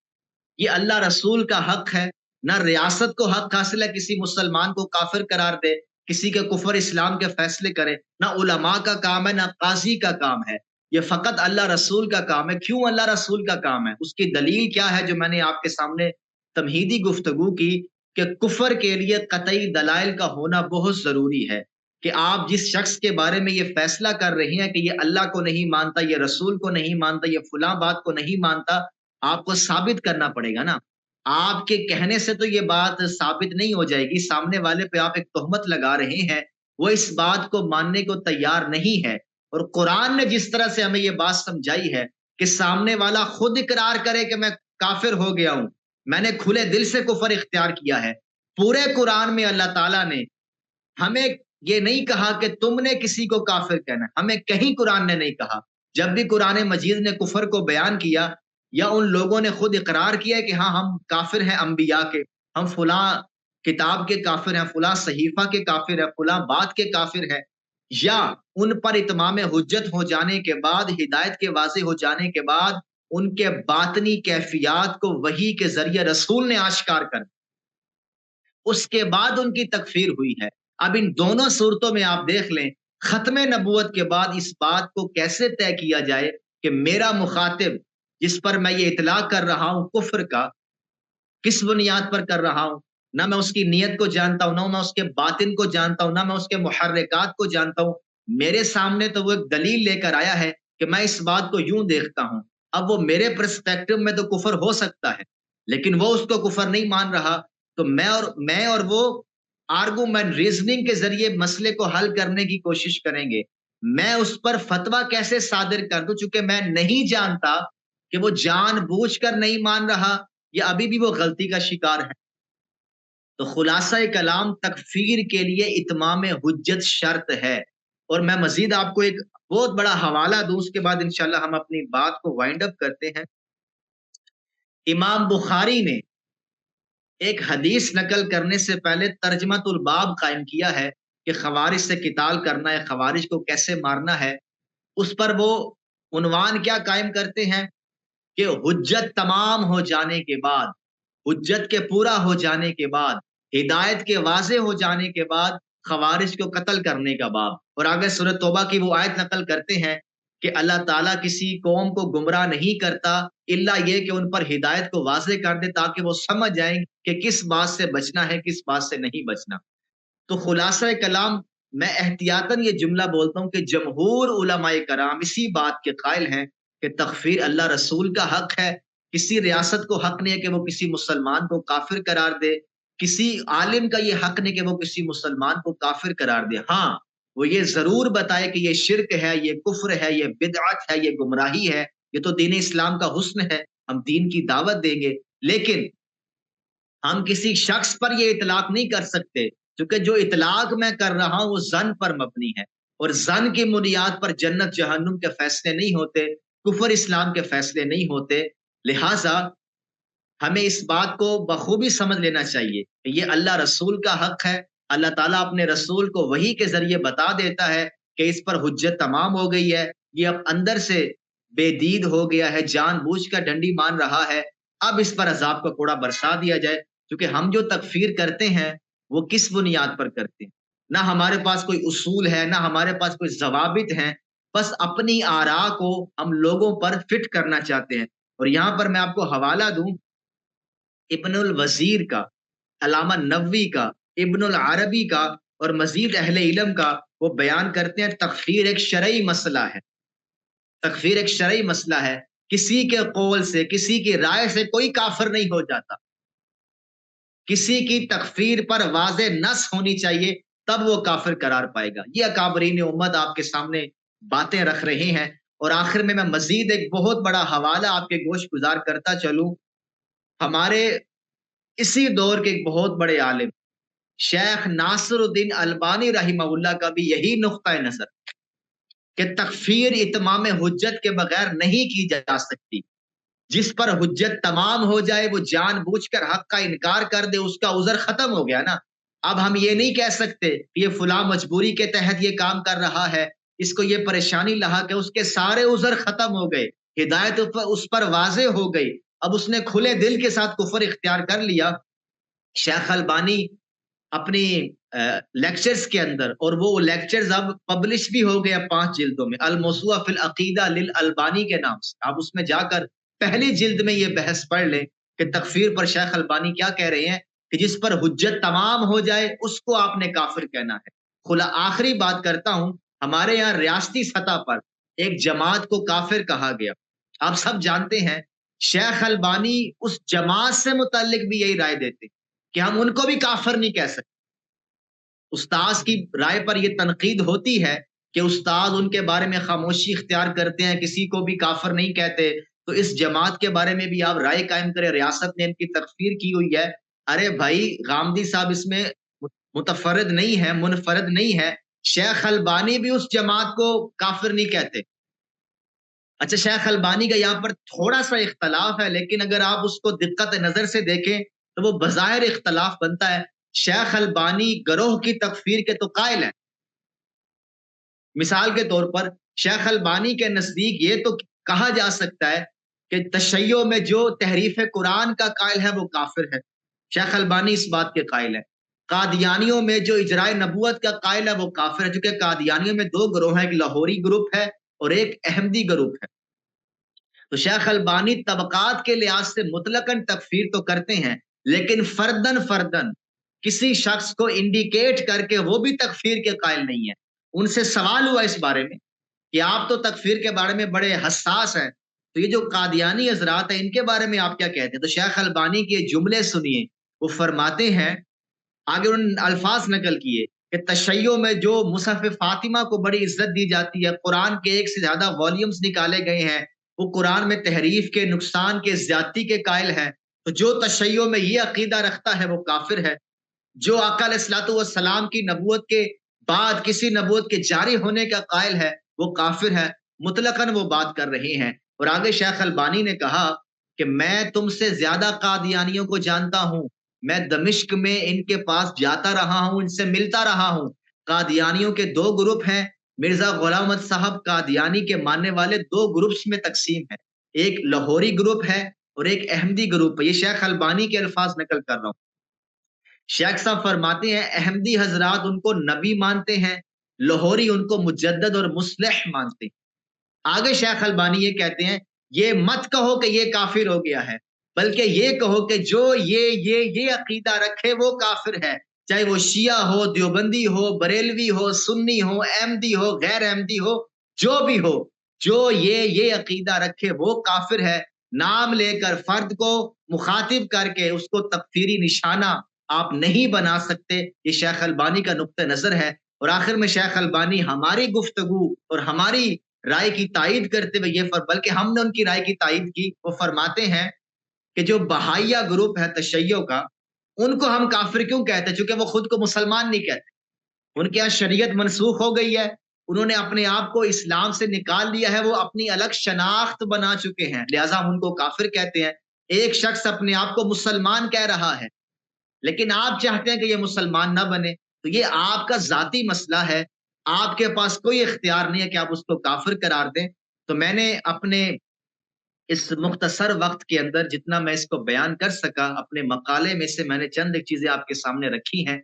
یہ اللہ رسول کا حق ہے، نہ ریاست کو حق حاصل ہے کسی مسلمان کو کافر قرار دے، کسی کے کفر اسلام کے فیصلے کرے، نہ علماء کا کام ہے، نہ قاضی کا کام ہے، یہ فقط اللہ رسول کا کام ہے۔ کیوں اللہ رسول کا کام ہے؟ اس کی دلیل کیا ہے جو میں نے آپ کے سامنے تمہیدی گفتگو کی کہ کفر کے لیے قطعی دلائل کا ہونا بہت ضروری ہے۔ کہ آپ جس شخص کے بارے میں یہ فیصلہ کر رہے ہیں کہ یہ اللہ کو نہیں مانتا، یہ رسول کو نہیں مانتا، یہ فلاں بات کو نہیں مانتا، آپ کو ثابت کرنا پڑے گا نا۔ آپ کے کہنے سے تو یہ بات ثابت نہیں ہو جائے گی، سامنے والے پہ آپ ایک تہمت لگا رہے ہیں، وہ اس بات کو ماننے کو تیار نہیں ہے۔ اور قرآن نے جس طرح سے ہمیں یہ بات سمجھائی ہے کہ سامنے والا خود اقرار کرے کہ میں کافر ہو گیا ہوں، میں نے کھلے دل سے کفر اختیار کیا ہے۔ پورے قرآن میں اللہ تعالیٰ نے ہمیں یہ نہیں کہا کہ تم نے کسی کو کافر کہنا، ہمیں کہیں قرآن نے نہیں کہا۔ جب بھی قرآن مجید نے کفر کو بیان کیا یا ان لوگوں نے خود اقرار کیا کہ ہاں ہم کافر ہیں انبیاء کے، ہم فلاں کتاب کے کافر ہیں، فلاں صحیفہ کے کافر ہیں، فلاں بات کے کافر ہیں، یا ان پر اتمام حجت ہو جانے کے بعد، ہدایت کے واضح ہو جانے کے بعد ان کے باطنی کیفیات کو وحی کے ذریعے رسول نے آشکار کر اس کے بعد ان کی تکفیر ہوئی ہے۔ اب ان دونوں صورتوں میں آپ دیکھ لیں، ختم نبوت کے بعد اس بات کو کیسے طے کیا جائے کہ میرا مخاطب جس پر میں یہ اطلاع کر رہا ہوں کفر کا، کس بنیاد پر کر رہا ہوں؟ نہ میں اس کی نیت کو جانتا ہوں، نہ میں اس کے باطن کو جانتا ہوں، نہ میں اس کے محرکات کو جانتا ہوں۔ میرے سامنے تو وہ ایک دلیل لے کر آیا ہے کہ میں اس بات کو یوں دیکھتا ہوں۔ اب وہ میرے پرسپیکٹو میں تو کفر ہو سکتا ہے، لیکن وہ اس کو کفر نہیں مان رہا، تو میں اور وہ آرگومنٹ ریزننگ کے ذریعے مسئلے کو حل کرنے کی کوشش کریں گے۔ میں اس پر فتویٰ کیسے صادر کر دوں چونکہ میں نہیں جانتا کہ وہ جان بوجھ کر نہیں مان رہا یا ابھی بھی وہ غلطی کا شکار ہے۔ تو خلاصہ کلام تکفیر کے لیے اتمام حجت شرط ہے۔ اور میں مزید آپ کو ایک بہت بڑا حوالہ دوں، اس کے بعد انشاءاللہ ہم اپنی بات کو وائنڈ اپ کرتے ہیں۔ امام بخاری نے ایک حدیث نقل کرنے سے پہلے ترجمۃ الباب قائم کیا ہے کہ خوارج سے قتال کرنا ہے، خوارج کو کیسے مارنا ہے۔ اس پر وہ عنوان کیا قائم کرتے ہیں کہ حجت تمام ہو جانے کے بعد، حجت کے پورا ہو جانے کے بعد، ہدایت کے واضح ہو جانے کے بعد خوارج کو قتل کرنے کا باب۔ اور آگے سورۃ توبہ کی وہ آیت نقل کرتے ہیں کہ اللہ تعالیٰ کسی قوم کو گمراہ نہیں کرتا الا یہ کہ ان پر ہدایت کو واضح کر دے تاکہ وہ سمجھ جائیں کہ کس بات سے بچنا ہے، کس بات سے نہیں بچنا۔ تو خلاصہ کلام میں احتیاطاً یہ جملہ بولتا ہوں کہ جمہور علماء کرام اسی بات کے قائل ہیں کہ تکفیر اللہ رسول کا حق ہے، کسی ریاست کو حق نہیں ہے کہ وہ کسی مسلمان کو کافر قرار دے، کسی عالم کا یہ حق نہیں کہ وہ کسی مسلمان کو کافر قرار دے۔ ہاں وہ یہ ضرور بتائے کہ یہ شرک ہے، یہ کفر ہے، یہ بدعت ہے، یہ گمراہی ہے، یہ تو دین اسلام کا حسن ہے، ہم دین کی دعوت دیں گے، لیکن ہم کسی شخص پر یہ اطلاق نہیں کر سکتے، کیونکہ جو اطلاق میں کر رہا ہوں وہ ظن پر مبنی ہے، اور ظن کی بنیاد پر جنت جہنم کے فیصلے نہیں ہوتے، کفر اسلام کے فیصلے نہیں ہوتے۔ لہٰذا ہمیں اس بات کو بخوبی سمجھ لینا چاہیے کہ یہ اللہ رسول کا حق ہے، اللہ تعالیٰ اپنے رسول کو وحی کے ذریعے بتا دیتا ہے کہ اس پر حجت تمام ہو گئی ہے، یہ اب اندر سے بے دید ہو گیا ہے، جان بوجھ کر ڈنڈی مان رہا ہے، اب اس پر عذاب کا کوڑا برسا دیا جائے۔ کیونکہ ہم جو تکفیر کرتے ہیں وہ کس بنیاد پر کرتے ہیں؟ نہ ہمارے پاس کوئی اصول ہے، نہ ہمارے پاس کوئی ضوابط ہیں، بس اپنی آراء کو ہم لوگوں پر فٹ کرنا چاہتے ہیں۔ اور یہاں پر میں آپ کو حوالہ دوں ابن الوزیر کا، علامہ نووی کا، ابن العربی کا اور مزید اہل علم کا، وہ بیان کرتے ہیں تکفیر ایک شرعی مسئلہ ہے، تکفیر ایک شرعی مسئلہ ہے، کسی کے قول سے، کسی کی رائے سے کوئی کافر نہیں ہو جاتا، کسی کی تکفیر پر واضح نص ہونی چاہیے تب وہ کافر قرار پائے گا۔ یہ اکابرین امت آپ کے سامنے باتیں رکھ رہے ہیں۔ اور آخر میں مزید ایک بہت بڑا حوالہ آپ کے گوش گزار کرتا چلوں، ہمارے اسی دور کے ایک بہت بڑے عالم شیخ ناصر الدین البانی رحمہ اللہ کا بھی یہی نقطہ نظر کہ تکفیر اتمام حجت کے بغیر نہیں کی جا سکتی، جس پر حجت تمام ہو جائے وہ جان بوجھ کر حق کا انکار کر دے، اس کا عذر ختم ہو گیا نا۔ اب ہم یہ نہیں کہہ سکتے کہ یہ فلاں مجبوری کے تحت یہ کام کر رہا ہے، اس کو یہ پریشانی لاحق ہے، اس کے سارے عذر ختم ہو گئے، ہدایت اس پر واضح ہو گئی، اب اس نے کھلے دل کے ساتھ کفر اختیار کر لیا۔ شیخ البانی اپنی لیکچرز کے اندر، اور وہ لیکچرز اب پبلش بھی ہو گیا 5 جلدوں میں، الموسوعہ فی العقیدہ للالبانی کے نام سے، آپ اس میں جا کر پہلی جلد میں یہ بحث پڑھ لیں کہ تکفیر پر شیخ البانی کیا کہہ رہے ہیں کہ جس پر حجت تمام ہو جائے اس کو آپ نے کافر کہنا ہے۔ آخری بات کرتا ہوں، ہمارے یہاں ریاستی سطح پر ایک جماعت کو کافر کہا گیا، آپ سب جانتے ہیں شیخ البانی اس جماعت سے متعلق بھی یہی رائے دیتے کہ ہم ان کو بھی کافر نہیں کہہ سکتے۔ استاذ کی رائے پر یہ تنقید ہوتی ہے کہ استاد ان کے بارے میں خاموشی اختیار کرتے ہیں، کسی کو بھی کافر نہیں کہتے، تو اس جماعت کے بارے میں بھی آپ رائے قائم کریں، ریاست نے ان کی تکفیر کی ہوئی ہے۔ ارے بھائی غامدی صاحب اس میں متفرد نہیں ہے، منفرد نہیں ہے، شیخ البانی بھی اس جماعت کو کافر نہیں کہتے۔ اچھا شیخ البانی کا یہاں پر تھوڑا سا اختلاف ہے، لیکن اگر آپ اس کو دقت نظر سے دیکھیں تو وہ بظاہر اختلاف بنتا ہے۔ شیخ البانی گروہ کی تکفیر کے تو قائل ہیں۔ مثال کے طور پر شیخ البانی کے نزدیک یہ تو کہا جا سکتا ہے کہ تشیع میں جو تحریف قرآن کا قائل ہے وہ کافر ہے، شیخ البانی اس بات کے قائل ہے۔ قادیانیوں میں جو اجرائے نبوت کا قائل ہے وہ کافر ہے، چونکہ قادیانیوں میں 2 گروہ ہیں، ایک لاہوری گروپ ہے اور ایک احمدی گروپ ہے۔ تو شیخ البانی طبقات کے لحاظ سے مطلقاً تکفیر تو کرتے ہیں، لیکن فردن کسی شخص کو انڈیکیٹ کر کے وہ بھی تکفیر کے قائل نہیں ہے۔ ان سے سوال ہوا اس بارے میں کہ آپ تو تکفیر کے بارے میں بڑے حساس ہیں، تو یہ جو قادیانی حضرات ہیں ان کے بارے میں آپ کیا کہتے ہیں؟ تو شیخ البانی کے جملے سنیے، وہ فرماتے ہیں، آگے انہوں نے الفاظ نقل کیے کہ تشیع میں جو مصحف فاطمہ کو بڑی عزت دی جاتی ہے، قرآن کے 1 سے زیادہ والیومز نکالے گئے ہیں، وہ قرآن میں تحریف کے، نقصان کے، زیادتی کے قائل ہیں، تو جو تشیع میں یہ عقیدہ رکھتا ہے وہ کافر ہے۔ جو آقا علیہ الصلوۃ والسلام کی نبوت کے بعد کسی نبوت کے جاری ہونے کا قائل ہے وہ کافر ہے۔ مطلقاً وہ بات کر رہے ہیں۔ اور آگے شیخ البانی نے کہا کہ میں تم سے زیادہ قادیانیوں کو جانتا ہوں، میں دمشق میں ان کے پاس جاتا رہا ہوں، ان سے ملتا رہا ہوں۔ قادیانیوں کے 2 گروپ ہیں، مرزا غلام احمد صاحب قادیانی کے ماننے والے 2 گروپس میں تقسیم ہیں، ایک لاہوری گروپ ہے اور ایک احمدی گروپ ہے۔ یہ شیخ البانی کے الفاظ نقل کر رہا ہوں۔ شیخ صاحب فرماتے ہیں احمدی حضرات ان کو نبی مانتے ہیں، لاہوری ان کو مجدد اور مصلح مانتے ہیں۔ آگے شیخ البانی یہ کہتے ہیں یہ مت کہو کہ یہ کافر ہو گیا ہے، بلکہ یہ کہو کہ جو یہ عقیدہ رکھے وہ کافر ہے، چاہے وہ شیعہ ہو، دیوبندی ہو، بریلوی ہو، سنی ہو، احمدی ہو، غیر احمدی ہو، جو بھی ہو، جو یہ عقیدہ رکھے وہ کافر ہے۔ نام لے کر فرد کو مخاطب کر کے اس کو تکفیری نشانہ آپ نہیں بنا سکتے۔ یہ شیخ البانی کا نقطہ نظر ہے۔ اور آخر میں شیخ البانی ہماری گفتگو اور ہماری رائے کی تائید کرتے ہوئے بلکہ ہم نے ان کی رائے کی تائید کی. وہ فرماتے ہیں کہ جو بہائیہ گروپ ہے تشیع کا، ان کو ہم کافر کیوں کہتے ہیں؟ چونکہ وہ خود کو مسلمان نہیں کہتے. ان کے یہاں شریعت منسوخ ہو گئی ہے، انہوں نے اپنے آپ کو اسلام سے نکال لیا ہے، وہ اپنی الگ شناخت بنا چکے ہیں، لہٰذا ہم ان کو کافر کہتے ہیں. ایک شخص اپنے آپ کو مسلمان کہہ رہا ہے لیکن آپ چاہتے ہیں کہ یہ مسلمان نہ بنے، تو یہ آپ کا ذاتی مسئلہ ہے، آپ کے پاس کوئی اختیار نہیں ہے کہ آپ اس کو کافر قرار دیں. تو میں نے اپنے اس مختصر وقت کے اندر جتنا میں اس کو بیان کر سکا، اپنے مقالے میں سے میں نے چند ایک چیزیں آپ کے سامنے رکھی ہیں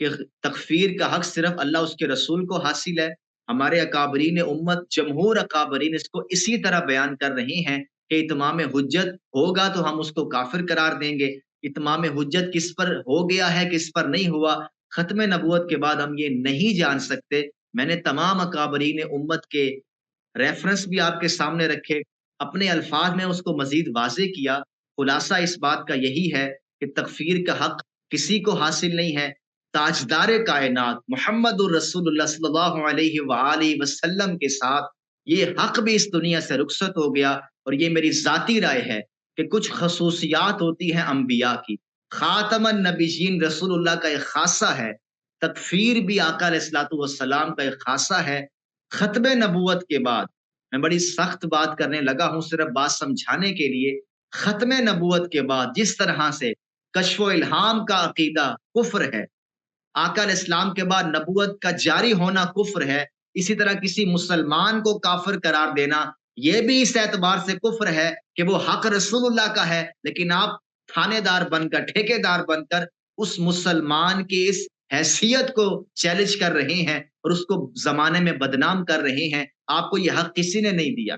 کہ تکفیر کا حق صرف اللہ اس کے رسول کو حاصل ہے. ہمارے اکابرین امت، جمہور اکابرین اس کو اسی طرح بیان کر رہی ہیں کہ اتمام حجت ہوگا تو ہم اس کو کافر قرار دیں گے. اتمام حجت کس پر ہو گیا ہے کس پر نہیں ہوا، ختم نبوت کے بعد ہم یہ نہیں جان سکتے. میں نے تمام اکابرین امت کے ریفرنس بھی آپ کے سامنے رکھے، اپنے الفاظ میں اس کو مزید واضح کیا. خلاصہ اس بات کا یہی ہے کہ تکفیر کا حق کسی کو حاصل نہیں ہے. تاجدار کائنات محمد الرسول اللہ صلی اللہ علیہ وآلہ وسلم کے ساتھ یہ حق بھی اس دنیا سے رخصت ہو گیا. اور یہ میری ذاتی رائے ہے کہ کچھ خصوصیات ہوتی ہیں انبیاء کی. خاتم النبیین رسول اللہ کا ایک خاصہ ہے، تکفیر بھی آقا علیہ الصلوۃ والسلام کا ایک خاصہ ہے. ختم نبوت کے بعد میں بڑی سخت بات کرنے لگا ہوں صرف بات سمجھانے کے لیے. ختم نبوت کے بعد جس طرح سے کشف و الہام کا عقیدہ کفر ہے، آقا علیہ السلام کے بعد نبوت کا جاری ہونا کفر ہے، اسی طرح کسی مسلمان کو کافر قرار دینا یہ بھی اس اعتبار سے کفر ہے کہ وہ حق رسول اللہ کا ہے لیکن آپ تھانے دار بن کر، ٹھیکے دار بن کر اس مسلمان کی اس حیثیت کو چیلنج کر رہے ہیں اور اس کو زمانے میں بدنام کر رہے ہیں. آپ کو یہ حق کسی نے نہیں دیا.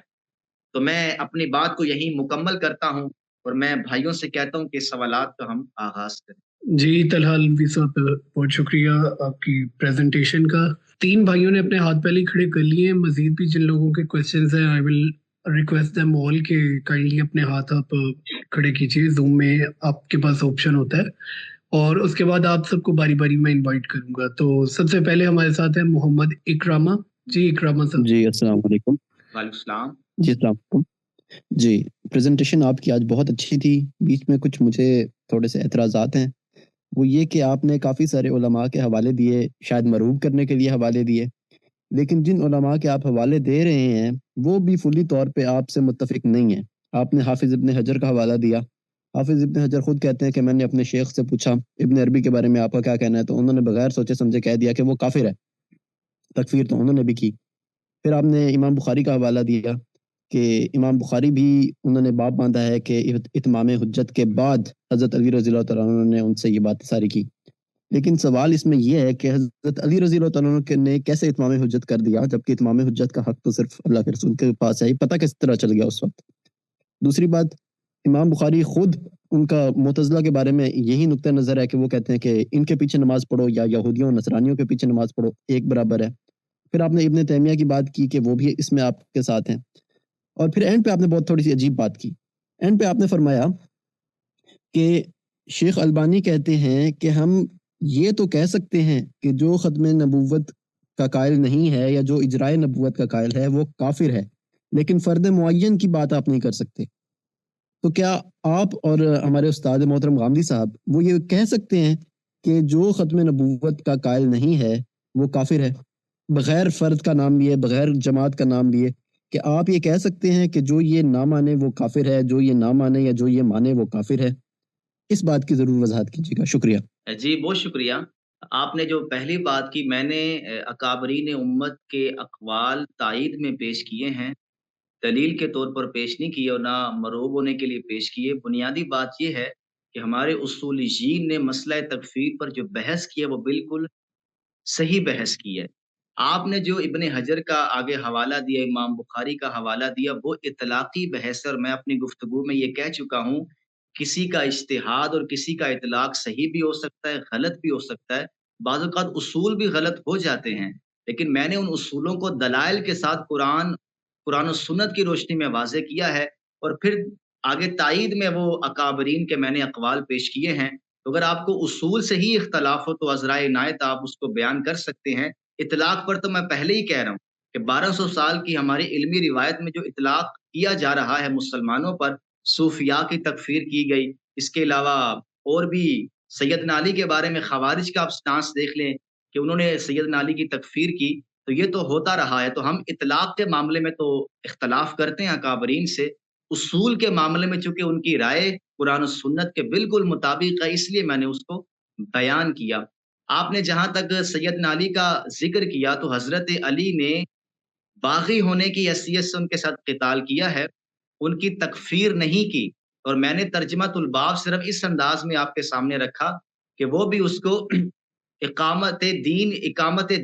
تو میں اپنی بات کو یہیں مکمل کرتا ہوں اور میں بھائیوں سے کہتا ہوں کہ سوالات کا ہم آغاز کریں. جی طلحہ الوی صاحب، بہت شکریہ آپ کی پریزنٹیشن کا. 3 بھائیوں نے اپنے ہاتھ پہلے کھڑے کر لیے ہیں. مزید بھی جن لوگوں کے کوشچنز ہیں آئی ول ریکویسٹ دیم آل کہ کائنڈلی اپنے ہاتھ آپ کھڑے کیجیے. زوم میں آپ کے پاس آپشن ہوتا ہے اور اس کے بعد آپ سب کو باری باری میں انوائٹ کروں گا. تو سب سے پہلے ہمارے ساتھ ہے محمد اکرامہ. جی اکرامہ صاحب. جی السلام علیکم. وعلیکم السلام. جی السلام علیکم. جی پریزنٹیشن آپ کی آج بہت اچھی تھی. بیچ میں کچھ مجھے تھوڑے سے اعتراضات ہیں، وہ یہ کہ آپ نے کافی سارے علماء کے حوالے دیے، شاید مرعوب کرنے کے لیے حوالے دیے، لیکن جن علماء کے آپ حوالے دے رہے ہیں وہ بھی فلی طور پہ آپ سے متفق نہیں ہیں. آپ نے حافظ ابن حجر کا حوالہ دیا. حافظ ابن حجر خود کہتے ہیں کہ میں نے اپنے شیخ سے پوچھا ابن عربی کے بارے میں آپ کا کیا کہنا ہے، تو انہوں نے بغیر سوچے سمجھے کہہ دیا کہ وہ کافر ہے. تکفیر تو انہوں نے بھی کی. پھر آپ نے امام بخاری کا حوالہ دیا کہ امام بخاری بھی انہوں نے باب باندھا ہے کہ اتمام حجت کے بعد حضرت علی رضی اللہ تعالیٰ عنہ نے ان سے یہ بات ساری کی. لیکن سوال اس میں یہ ہے کہ حضرت علی رضی اللہ تعالیٰ عنہ نے کیسے اتمام حجت کر دیا جبکہ اتمام حجت کا حق تو صرف اللہ کے رسول کے پاس ہے؟ یہ پتہ کس طرح چل گیا اس وقت؟ دوسری بات، امام بخاری خود ان کا معتزلہ کے بارے میں یہی نقطہ نظر ہے کہ وہ کہتے ہیں کہ ان کے پیچھے نماز پڑھو یا یہودیوں نصرانیوں کے پیچھے نماز پڑھو ایک برابر ہے. پھر آپ نے ابن تیمیہ کی بات کی کہ وہ بھی اس میں آپ کے ساتھ ہیں. اور پھر اینڈ پہ آپ نے بہت تھوڑی سی عجیب بات کی. اینڈ پہ آپ نے فرمایا کہ شیخ البانی کہتے ہیں کہ ہم یہ تو کہہ سکتے ہیں کہ جو ختم نبوت کا قائل نہیں ہے یا جو اجرائے نبوت کا قائل ہے وہ کافر ہے، لیکن فرد معین کی بات آپ نہیں کر سکتے. تو کیا آپ اور ہمارے استاد محترم غامدی صاحب وہ یہ کہہ سکتے ہیں کہ جو ختم نبوت کا قائل نہیں ہے وہ کافر ہے، بغیر فرد کا نام لیے، بغیر جماعت کا نام لیے؟ کہ آپ یہ کہہ سکتے ہیں کہ جو یہ نہ مانے وہ کافر ہے، جو یہ نہ مانے یا جو یہ مانے وہ کافر ہے؟ اس بات کی ضرور وضاحت کیجیے گا. شکریہ. جی بہت شکریہ. آپ نے جو پہلی بات کی، میں نے اکابرین امت کے اقوال تائید میں پیش کیے ہیں، دلیل کے طور پر پیش نہیں کیے اور نہ مرعوب ہونے کے لیے پیش کیے. بنیادی بات یہ ہے کہ ہمارے اصولیین نے مسئلہ تکفیر پر جو بحث کی ہے وہ بالکل صحیح بحث کی ہے. آپ نے جو ابن حجر کا آگے حوالہ دیا، امام بخاری کا حوالہ دیا، وہ اطلاقی بحث ہے اور میں اپنی گفتگو میں یہ کہہ چکا ہوں کسی کا اجتہاد اور کسی کا اطلاق صحیح بھی ہو سکتا ہے، غلط بھی ہو سکتا ہے. بعض اوقات اصول بھی غلط ہو جاتے ہیں، لیکن میں نے ان اصولوں کو دلائل کے ساتھ قرآن و سنت کی روشنی میں واضح کیا ہے اور پھر آگے تائید میں وہ اکابرین کے میں نے اقوال پیش کیے ہیں. تو اگر آپ کو اصول سے ہی اختلاف ہو تو عذرائے عنایت آپ اس کو بیان کر سکتے ہیں. اطلاق پر تو میں پہلے ہی کہہ رہا ہوں کہ 1200 سال کی ہماری علمی روایت میں جو اطلاق کیا جا رہا ہے مسلمانوں پر، صوفیاء کی تکفیر کی گئی، اس کے علاوہ اور بھی سیدنا علی کے بارے میں خوارج کا آپ سٹانس دیکھ لیں کہ انہوں نے سیدنا علی کی تکفیر کی، تو یہ تو ہوتا رہا ہے۔ تو ہم اطلاق کے معاملے میں تو اختلاف کرتے ہیں اکابرین سے، اصول کے معاملے میں چونکہ ان کی رائے قرآن و سنت کے بالکل مطابق ہے، اس لیے میں نے اس کو بیان کیا۔ آپ نے جہاں تک سیدنا علی کا ذکر کیا تو حضرت علی نے باغی ہونے کی حیثیت سے ان کے ساتھ قتال کیا ہے، ان کی تکفیر نہیں کی، اور میں نے ترجمۃ الباب صرف اس انداز میں آپ کے سامنے رکھا کہ وہ بھی اس کو اقامت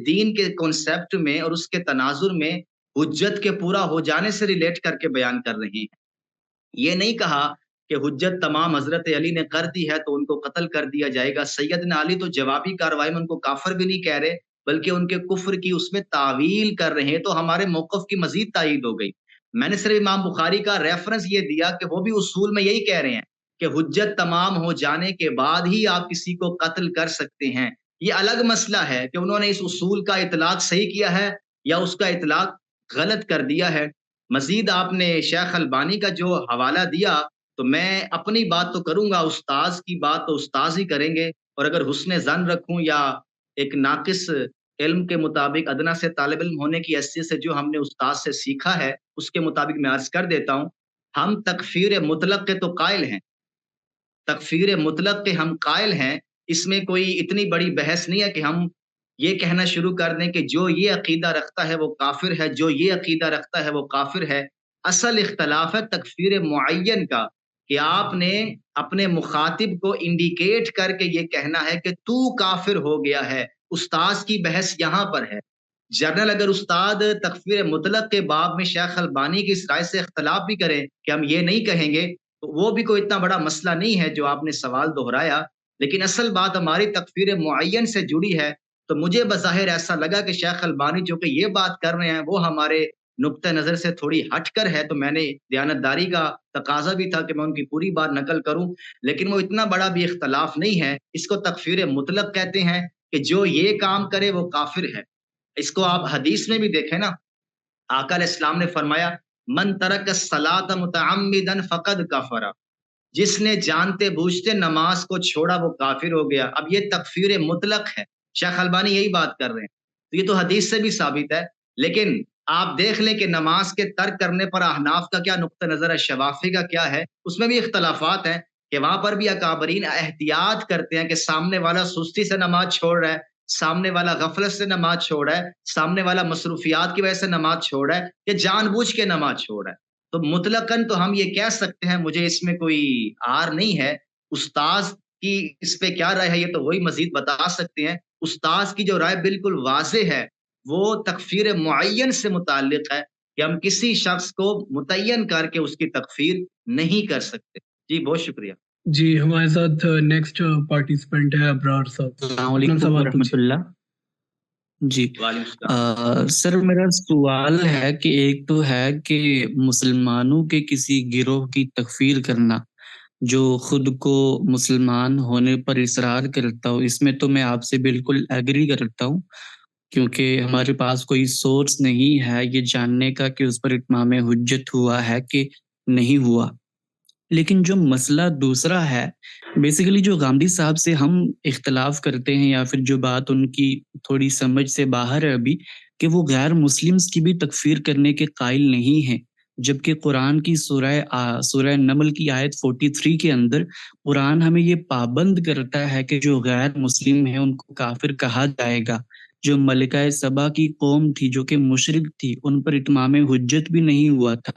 دین کے کانسیپٹ میں اور اس کے تناظر میں حجت کے پورا ہو جانے سے ریلیٹ کر کے بیان کر رہے ہیں۔ یہ نہیں کہا کہ حجت تمام حضرت علی نے کر دی ہے تو ان کو قتل کر دیا جائے گا۔ سیدنا علی تو جوابی کارروائی میں ان کو کافر بھی نہیں کہہ رہے، بلکہ ان کے کفر کی اس میں تعویل کر رہے ہیں، تو ہمارے موقف کی مزید تائید ہو گئی۔ میں نے صرف امام بخاری کا ریفرنس یہ دیا کہ وہ بھی اصول میں یہی کہہ رہے ہیں کہ حجت تمام ہو جانے کے بعد ہی آپ کسی کو قتل کر سکتے ہیں۔ یہ الگ مسئلہ ہے کہ انہوں نے اس اصول کا اطلاق صحیح کیا ہے یا اس کا اطلاق غلط کر دیا ہے۔ مزید آپ نے شیخ البانی کا جو حوالہ دیا، تو میں اپنی بات تو کروں گا، استاذ کی بات تو استاذ ہی کریں گے، اور اگر حسن ظن رکھوں یا ایک ناقص علم کے مطابق ادنا سے طالب علم ہونے کی حیثیت سے جو ہم نے استاذ سے سیکھا ہے اس کے مطابق میں عرض کر دیتا ہوں، ہم تکفیر مطلق کے تو قائل ہیں، تکفیر مطلق کے ہم قائل ہیں، اس میں کوئی اتنی بڑی بحث نہیں ہے کہ ہم یہ کہنا شروع کر دیں کہ جو یہ عقیدہ رکھتا ہے وہ کافر ہے، جو یہ عقیدہ رکھتا ہے وہ کافر ہے۔ اصل اختلاف ہے تکفیر معین کا، کہ آپ نے اپنے مخاطب کو انڈیکیٹ کر کے یہ کہنا ہے کہ تو کافر ہو گیا ہے۔ استاذ کی بحث یہاں پر ہے۔ جنرل اگر استاد تکفیر مطلق کے باب میں شیخ البانی کی اس رائے سے اختلاف بھی کریں کہ ہم یہ نہیں کہیں گے، تو وہ بھی کوئی اتنا بڑا مسئلہ نہیں ہے جو آپ نے سوال دہرایا، لیکن اصل بات ہماری تکفیر معین سے جڑی ہے۔ تو مجھے بظاہر ایسا لگا کہ شیخ البانی جو کہ یہ بات کر رہے ہیں وہ ہمارے نقطہ نظر سے تھوڑی ہٹ کر ہے، تو میں نے دیانتداری کا تقاضا بھی تھا کہ میں ان کی پوری بات نقل کروں، لیکن وہ اتنا بڑا بھی اختلاف نہیں ہے۔ اس کو تکفیر مطلق کہتے ہیں کہ جو یہ کام کرے وہ کافر ہے۔ اس کو آپ حدیث میں بھی دیکھیں نا، آقا علیہ السلام نے فرمایا من ترک الصلاۃ متعمدا فقد کفر، جس نے جانتے بوجھتے نماز کو چھوڑا وہ کافر ہو گیا۔ اب یہ تکفیر مطلق ہے، شیخ البانی یہی بات کر رہے ہیں، تو یہ تو حدیث سے بھی ثابت ہے، لیکن آپ دیکھ لیں کہ نماز کے ترک کرنے پر احناف کا کیا نقطہ نظر ہے، شوافی کا کیا ہے، اس میں بھی اختلافات ہیں کہ وہاں پر بھی اکابرین احتیاط کرتے ہیں کہ سامنے والا سستی سے نماز چھوڑ رہا ہے، سامنے والا غفلت سے نماز چھوڑ رہا ہے، سامنے والا مصروفیات کی وجہ سے نماز چھوڑ رہا ہے، یا جان بوجھ کے نماز چھوڑ رہا ہے۔ تو مطلقاً تو ہم یہ کہہ سکتے ہیں، مجھے اس میں کوئی آر نہیں ہے۔ استاذ کی اس پہ کیا رائے ہے یہ تو وہی مزید بتا سکتے ہیں۔ استاذ کی جو رائے بالکل واضح ہے وہ تکفیر معین سے متعلق ہے کہ ہم کسی شخص کو متعین کر کے اس کی تکفیر نہیں کر سکتے۔ جی بہت شکریہ۔ جی ہمارے ساتھ نیکسٹ پارٹیسپینٹ ہے ابرار صاحب۔ السلام علیکم ورحمۃ اللہ۔ جی وعلیکم السلام۔ سر میرا سوال ہے کہ ایک تو ہے کہ مسلمانوں کے کسی گروہ کی تکفیر کرنا جو خود کو مسلمان ہونے پر اصرار کرتا ہو، اس میں تو میں آپ سے بالکل ایگری کرتا ہوں، کیونکہ ہمارے پاس کوئی سورس نہیں ہے یہ جاننے کا کہ اس پر اتمام حجت ہوا ہے کہ نہیں ہوا۔ لیکن جو مسئلہ دوسرا ہے، بیسیکلی جو گاندھی صاحب سے ہم اختلاف کرتے ہیں یا پھر جو بات ان کی تھوڑی سمجھ سے باہر ہے ابھی، کہ وہ غیر مسلمز کی بھی تکفیر کرنے کے قائل نہیں ہیں، جبکہ قرآن کی سورہ نمل کی آیت 43 کے اندر قرآن ہمیں یہ پابند کرتا ہے کہ جو غیر مسلم ہیں ان کو کافر کہا جائے گا۔ جو ملکہ سبا کی قوم تھی جو کہ مشرک تھی، ان پر اتمام حجت بھی نہیں ہوا تھا،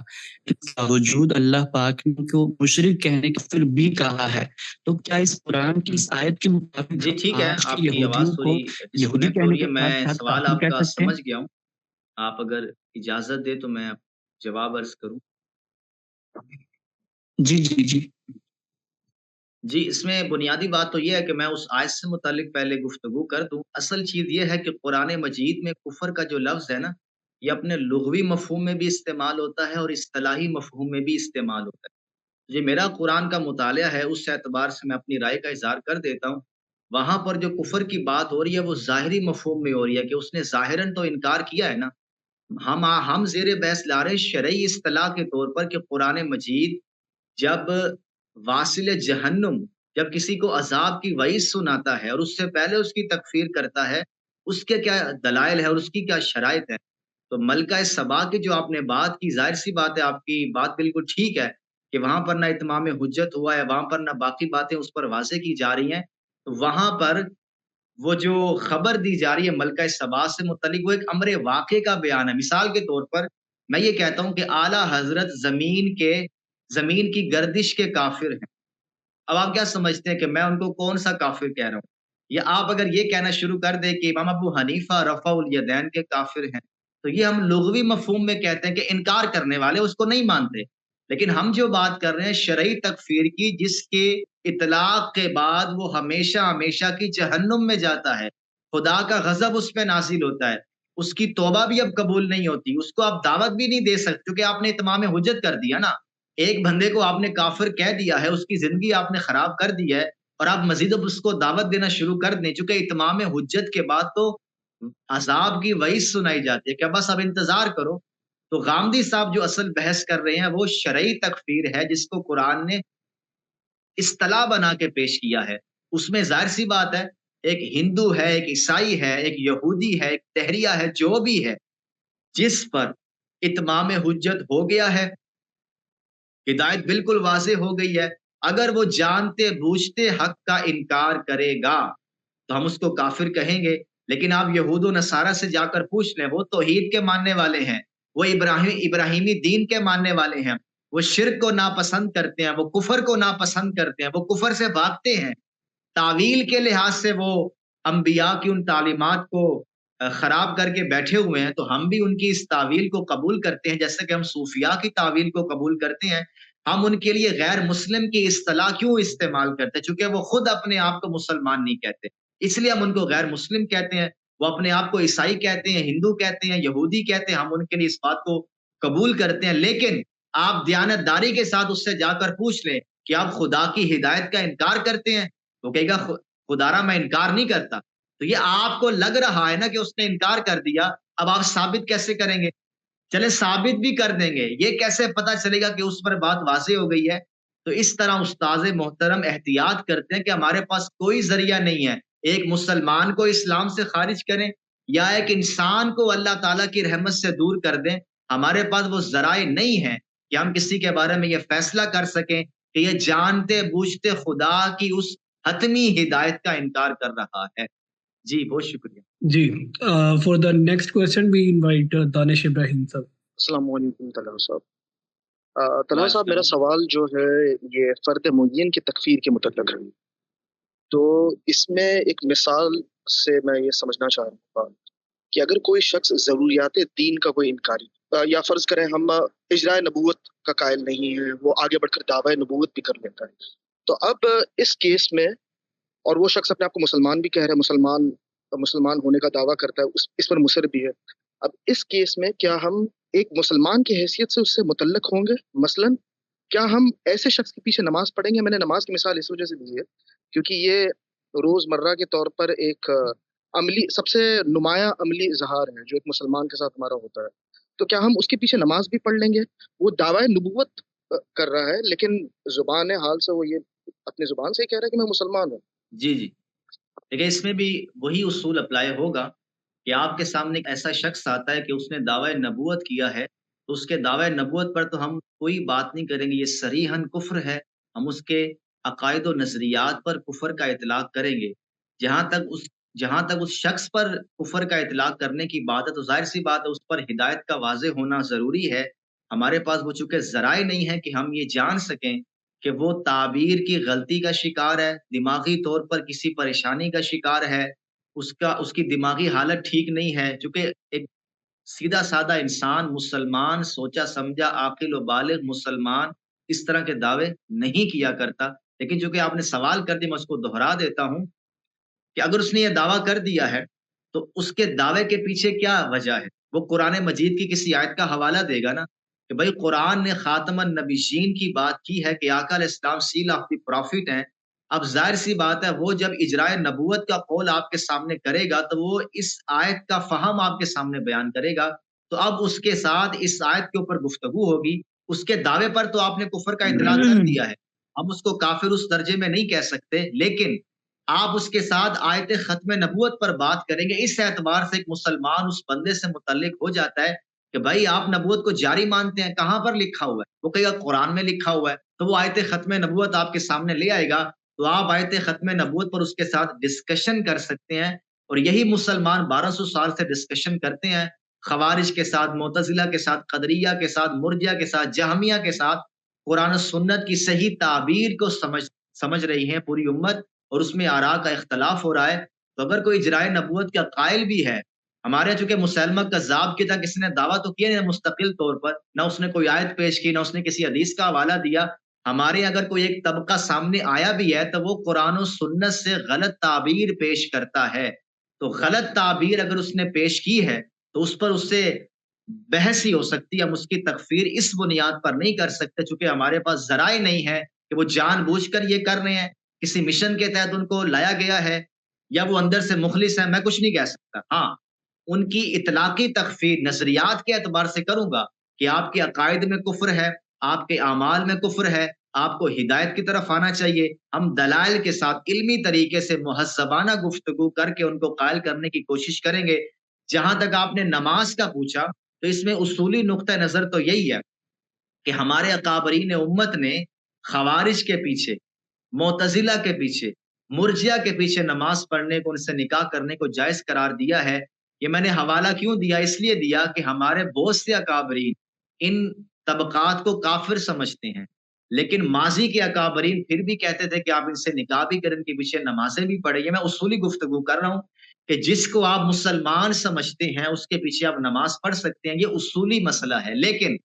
اس کا وجود اللہ پاک نے کو مشرک کہنے کے پھر بھی کہا ہے۔ تو کیا اس قرآن کی اس آیت کے مطابق جی ٹھیک ہے، آج آپ کے کی آواز یہودیوں کو تھوڑی یہودی ڈسکنیکٹ ہو کہنے رہی ہے، کے میں ساتھ سوال کافر آپ کہہ کا سکتے ہیں؟ سمجھ گیا ہوں۔ آپ اگر اجازت دے تو میں جواب عرض کروں۔ جی جی جی جی اس میں بنیادی بات تو یہ ہے کہ میں اس آیت سے متعلق پہلے گفتگو کر دوں۔ اصل چیز یہ ہے کہ قرآن مجید میں کفر کا جو لفظ ہے نا، یہ اپنے لغوی مفہوم میں بھی استعمال ہوتا ہے اور اصطلاحی مفہوم میں بھی استعمال ہوتا ہے۔ یہ میرا قرآن کا مطالعہ ہے، اس اعتبار سے میں اپنی رائے کا اظہار کر دیتا ہوں۔ وہاں پر جو کفر کی بات ہو رہی ہے وہ ظاہری مفہوم میں ہو رہی ہے کہ اس نے ظاہراً تو انکار کیا ہے نا، ہم زیر بحث لا رہے شرعی اصطلاح کے طور پر کہ قرآن مجید جب واصل جہنم جب کسی کو عذاب کی وعید سناتا ہے اور اس سے پہلے اس کی تکفیر کرتا ہے، اس کے کیا دلائل ہے اور اس کی کیا شرائط ہے. تو ملکہ سبا کی جو آپ نے بات کی، ظاہر سی بات ہے آپ کی بات بالکل ٹھیک ہے کہ وہاں پر نہ اتمام حجت ہوا ہے، وہاں پر نہ باقی باتیں اس پر واضح کی جا رہی ہیں. تو وہاں پر وہ جو خبر دی جا رہی ہے ملکہ سبا سے متعلق، وہ ایک امر واقع کا بیان ہے. مثال کے طور پر میں یہ کہتا ہوں کہ اعلیٰ حضرت زمین کی گردش کے کافر ہیں. اب آپ کیا سمجھتے ہیں کہ میں ان کو کون سا کافر کہہ رہا ہوں؟ یا آپ اگر یہ کہنا شروع کر دیں کہ امام ابو حنیفہ رفع الیدین کے کافر ہیں، تو یہ ہم لغوی مفہوم میں کہتے ہیں کہ انکار کرنے والے اس کو نہیں مانتے. لیکن ہم جو بات کر رہے ہیں شرعی تکفیر کی، جس کے اطلاق کے بعد وہ ہمیشہ ہمیشہ کی جہنم میں جاتا ہے، خدا کا غضب اس پہ نازل ہوتا ہے، اس کی توبہ بھی اب قبول نہیں ہوتی، اس کو آپ دعوت بھی نہیں دے سکتے کیونکہ آپ نے اتمام حجت کر دیا نا. ایک بندے کو آپ نے کافر کہہ دیا ہے، اس کی زندگی آپ نے خراب کر دی ہے، اور آپ مزید اب اس کو دعوت دینا شروع کر دیں. چونکہ اتمام حجت کے بعد تو عذاب کی وعید سنائی جاتی ہے کہ بس اب انتظار کرو. تو غامدی صاحب جو اصل بحث کر رہے ہیں وہ شرعی تکفیر ہے، جس کو قرآن نے اصطلاح بنا کے پیش کیا ہے. اس میں ظاہر سی بات ہے ایک ہندو ہے، ایک عیسائی ہے، ایک یہودی ہے، ایک تہریہ ہے، جو بھی ہے جس پر اتمام حجت ہو گیا ہے، ہدایت بالکل واضح ہو گئی ہے، اگر وہ جانتے بوجھتے حق کا انکار کرے گا تو ہم اس کو کافر کہیں گے. لیکن آپ یہود و نصارہ سے جا کر پوچھ لیں، وہ توحید کے ماننے والے ہیں، وہ ابراہیمی دین کے ماننے والے ہیں، وہ شرک کو ناپسند کرتے ہیں، وہ کفر کو ناپسند کرتے ہیں، وہ کفر سے بھاگتے ہیں. تعویل کے لحاظ سے وہ انبیاء کی ان تعلیمات کو خراب کر کے بیٹھے ہوئے ہیں، تو ہم بھی ان کی اس تعویل کو قبول کرتے ہیں، جیسے کہ ہم صوفیاء کی تعویل کو قبول کرتے ہیں. ہم ان کے لیے غیر مسلم کی اصطلاح کیوں استعمال کرتے ہیں؟ چونکہ وہ خود اپنے آپ کو مسلمان نہیں کہتے، اس لیے ہم ان کو غیر مسلم کہتے ہیں. وہ اپنے آپ کو عیسائی کہتے ہیں، ہندو کہتے ہیں، یہودی کہتے ہیں، ہم ان کے لیے اس بات کو قبول کرتے ہیں. لیکن آپ دیانت داری کے ساتھ اس سے جا کر پوچھ لیں کہ آپ خدا کی ہدایت کا انکار کرتے ہیں، وہ کہے گا خدارا میں انکار نہیں کرتا. تو یہ آپ کو لگ رہا ہے نا کہ اس نے انکار کر دیا، اب آپ ثابت کیسے کریں گے؟ چلے ثابت بھی کر دیں گے، یہ کیسے پتا چلے گا کہ اس پر بات واضح ہو گئی ہے؟ تو اس طرح استاذ محترم احتیاط کرتے ہیں کہ ہمارے پاس کوئی ذریعہ نہیں ہے ایک مسلمان کو اسلام سے خارج کریں یا ایک انسان کو اللہ تعالیٰ کی رحمت سے دور کر دیں. ہمارے پاس وہ ذرائع نہیں ہیں کہ ہم کسی کے بارے میں یہ فیصلہ کر سکیں کہ یہ جانتے بوجھتے خدا کی اس حتمی ہدایت کا انکار کر رہا ہے. جی بہت شکریہ. جی for the next question we invite Danish Ibrahim صاحب. السلام علیکم طلحہ صاحب. طلحہ صاحب میرا سوال جو ہے یہ فرد معین کی تکفیر کے متعلق ہے. تو اس میں ایک مثال سے میں یہ سمجھنا چاہ رہا ہوں کہ اگر کوئی شخص ضروریات دین کا کوئی انکاری یا فرض کریں ہم اجرائے نبوت کا قائل نہیں ہے، وہ آگے بڑھ کر دعوی نبوت بھی کر لیتا ہے، تو اب اس کیس میں اور وہ شخص اپنے آپ کو مسلمان بھی کہہ رہا ہے، مسلمان ہونے کا دعویٰ کرتا ہے، اس پر مصر بھی ہے. اب اس کیس میں کیا ہم ایک مسلمان کی حیثیت سے اس سے متعلق ہوں گے؟ مثلاً کیا ہم ایسے شخص کے پیچھے نماز پڑھیں گے؟ میں نے نماز کی مثال اس وجہ سے دی ہے کیونکہ یہ روزمرہ کے طور پر ایک عملی سب سے نمایاں عملی اظہار ہے جو ایک مسلمان کے ساتھ ہمارا ہوتا ہے. تو کیا ہم اس کے پیچھے نماز بھی پڑھ لیں گے؟ وہ دعویٰ نبوت کر رہا ہے لیکن زبان حال سے وہ یہ اپنی زبان سے ہی کہہ رہا ہے کہ میں مسلمان ہوں. جی دیکھیں اس میں بھی وہی اصول اپلائی ہوگا کہ آپ کے سامنے ایک ایسا شخص آتا ہے کہ اس نے دعوی نبوت کیا ہے، تو اس کے دعوی نبوت پر تو ہم کوئی بات نہیں کریں گے، یہ صریحاً کفر ہے. ہم اس کے عقائد و نظریات پر کفر کا اطلاق کریں گے. جہاں تک اس شخص پر کفر کا اطلاق کرنے کی بات ہے تو ظاہر سی بات ہے اس پر ہدایت کا واضح ہونا ضروری ہے. ہمارے پاس وہ چونکہ ذرائع نہیں ہے کہ ہم یہ جان سکیں کہ وہ تعبیر کی غلطی کا شکار ہے، دماغی طور پر کسی پریشانی کا شکار ہے، اس کی دماغی حالت ٹھیک نہیں ہے. چونکہ ایک سیدھا سادہ انسان مسلمان سوچا سمجھا عاقل و بالغ مسلمان اس طرح کے دعوے نہیں کیا کرتا. لیکن چونکہ آپ نے سوال کر دیا میں اس کو دہرا دیتا ہوں کہ اگر اس نے یہ دعویٰ کر دیا ہے تو اس کے دعوے کے پیچھے کیا وجہ ہے؟ وہ قرآن مجید کی کسی آیت کا حوالہ دے گا نا کہ بھائی قرآن نے خاتم النبیین کی بات کی ہے کہ آقا علیہ السلام سیل آف دی پروفٹ ہیں. اب ظاہر سی بات ہے وہ جب اجرائے نبوت کا قول آپ کے سامنے کرے گا تو وہ اس آیت کا فہم آپ کے سامنے بیان کرے گا. تو اب اس کے ساتھ اس آیت کے اوپر گفتگو ہوگی. اس کے دعوے پر تو آپ نے کفر کا اطلاع کر دیا ہے, ہم اس کو کافر اس درجے میں نہیں کہہ سکتے, لیکن آپ اس کے ساتھ آیت ختم نبوت پر بات کریں گے. اس اعتبار سے ایک مسلمان اس بندے سے متعلق ہو جاتا ہے کہ بھائی آپ نبوت کو جاری مانتے ہیں, کہاں پر لکھا ہوا ہے؟ وہ کہے گا قرآن میں لکھا ہوا ہے, تو وہ آیت ختم نبوت آپ کے سامنے لے آئے گا, تو آپ آیت ختم نبوت پر اس کے ساتھ ڈسکشن کر سکتے ہیں. اور یہی مسلمان 1200 سال سے ڈسکشن کرتے ہیں خوارج کے ساتھ, معتزلہ کے ساتھ, قدریہ کے ساتھ, مرجیہ کے ساتھ, جہمیہ کے ساتھ. قرآن و سنت کی صحیح تعبیر کو سمجھ رہی ہے پوری امت, اور اس میں آراء کا اختلاف ہو رہا ہے. تو اگر کوئی اجرائے نبوت کا قائل بھی ہے, ہمارے چونکہ مسلمہ کذاب کی طرح کسی نے دعویٰ تو کیا نہیں مستقل طور پر, نہ اس نے کوئی آیت پیش کی, نہ اس نے کسی حدیث کا حوالہ دیا. ہمارے اگر کوئی ایک طبقہ سامنے آیا بھی ہے تو وہ قرآن و سنت سے غلط تعبیر پیش کرتا ہے. تو غلط تعبیر اگر اس نے پیش کی ہے تو اس پر اس سے بحث ہی ہو سکتی ہے. ہم اس کی تکفیر اس بنیاد پر نہیں کر سکتے چونکہ ہمارے پاس ذرائع نہیں ہے کہ وہ جان بوجھ کر یہ کر رہے ہیں, کسی مشن کے تحت ان کو لایا گیا ہے, یا وہ اندر سے مخلص ہیں, میں کچھ نہیں کہہ سکتا. ہاں, ان کی اطلاقی تکفیر نظریات کے اعتبار سے کروں گا کہ آپ کے عقائد میں کفر ہے, آپ کے اعمال میں کفر ہے, آپ کو ہدایت کی طرف آنا چاہیے. ہم دلائل کے ساتھ علمی طریقے سے مہذبانہ گفتگو کر کے ان کو قائل کرنے کی کوشش کریں گے. جہاں تک آپ نے نماز کا پوچھا تو اس میں اصولی نقطہ نظر تو یہی ہے کہ ہمارے اکابرین امت نے خوارج کے پیچھے, معتزلہ کے پیچھے, مرجیہ کے پیچھے نماز پڑھنے کو, ان سے نکاح کرنے کو جائز قرار دیا ہے. یہ میں نے حوالہ کیوں دیا؟ اس لیے دیا کہ ہمارے بہت سے اکابرین ان طبقات کو کافر سمجھتے ہیں, لیکن ماضی کے اکابرین پھر بھی کہتے تھے کہ آپ ان سے نکاح بھی کریں, ان کے پیچھے نمازیں بھی پڑھیں. یہ میں اصولی گفتگو کر رہا ہوں کہ جس کو آپ مسلمان سمجھتے ہیں اس کے پیچھے آپ نماز پڑھ سکتے ہیں, یہ اصولی مسئلہ ہے. لیکن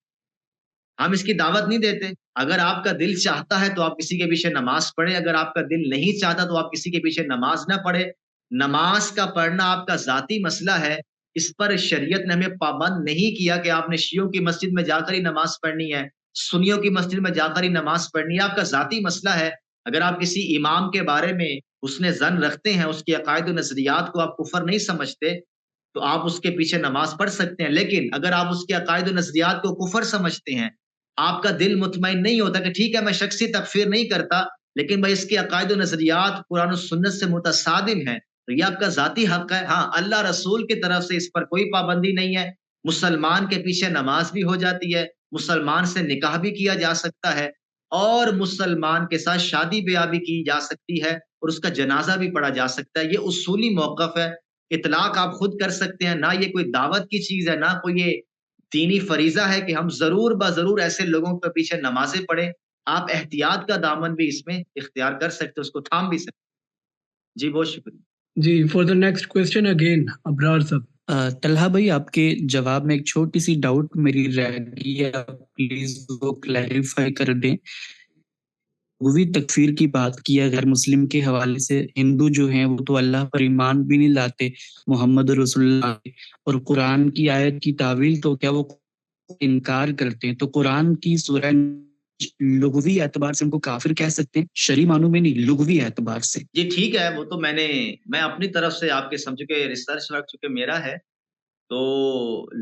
ہم اس کی دعوت نہیں دیتے. اگر آپ کا دل چاہتا ہے تو آپ کسی کے پیچھے نماز پڑھیں, اگر آپ کا دل نہیں چاہتا تو آپ کسی کے پیچھے نماز نہ پڑھیں. نماز کا پڑھنا آپ کا ذاتی مسئلہ ہے, اس پر شریعت نے ہمیں پابند نہیں کیا کہ آپ نے شیعوں کی مسجد میں جا کر ہی نماز پڑھنی ہے, سنیوں کی مسجد میں جا کر ہی نماز پڑھنی ہے. آپ کا ذاتی مسئلہ ہے. اگر آپ کسی امام کے بارے میں حسن ظن رکھتے ہیں, اس کے عقائد و نظریات کو آپ کفر نہیں سمجھتے, تو آپ اس کے پیچھے نماز پڑھ سکتے ہیں. لیکن اگر آپ اس کے عقائد و نظریات کو کفر سمجھتے ہیں, آپ کا دل مطمئن نہیں ہوتا کہ ٹھیک ہے میں شخصی تکفیر نہیں کرتا, لیکن بھائی اس کے عقائد و نظریات قرآن و سنت سے متصادم ہیں, تو یہ آپ کا ذاتی حق ہے. ہاں, اللہ رسول کی طرف سے اس پر کوئی پابندی نہیں ہے. مسلمان کے پیچھے نماز بھی ہو جاتی ہے, مسلمان سے نکاح بھی کیا جا سکتا ہے, اور مسلمان کے ساتھ شادی بیاہ بھی کی جا سکتی ہے, اور اس کا جنازہ بھی پڑھا جا سکتا ہے. یہ اصولی موقف ہے. اطلاق آپ خود کر سکتے ہیں, نہ یہ کوئی دعوت کی چیز ہے, نہ کوئی یہ دینی فریضہ ہے کہ ہم ضرور بضرور ایسے لوگوں کے پیچھے نمازیں پڑھیں. آپ احتیاط کا دامن بھی اس میں اختیار کر سکتے, اس کو تھام بھی سکتے. جی بہت شکریہ. جی, for the next question again Abrar صاحب. طلحہ بھائی, آپ کے جواب میں ایک چھوٹی سی ڈاؤٹ میری رہ گئی ہے, پلیز وہ کلیریفائی کر دیں. لغوی تکفیر کی بات کی ہے غیر مسلم کے حوالے سے. ہندو جو ہیں وہ تو اللہ پر ایمان بھی نہیں لاتے, محمد رسول اللہ اور قرآن کی آیت کی تعویل تو کیا وہ انکار کرتے ہیں. تو قرآن کی سورہ لغوی اعتبار سے ان کو کافر کہہ سکتے ہیں, شرعی معنوں میں نہیں, لغوی اعتبار سے. جی ٹھیک ہے, وہ تو میں اپنی طرف سے آپ کے سمجھو کہ ریسرچ رکھ چکے میرا ہے, تو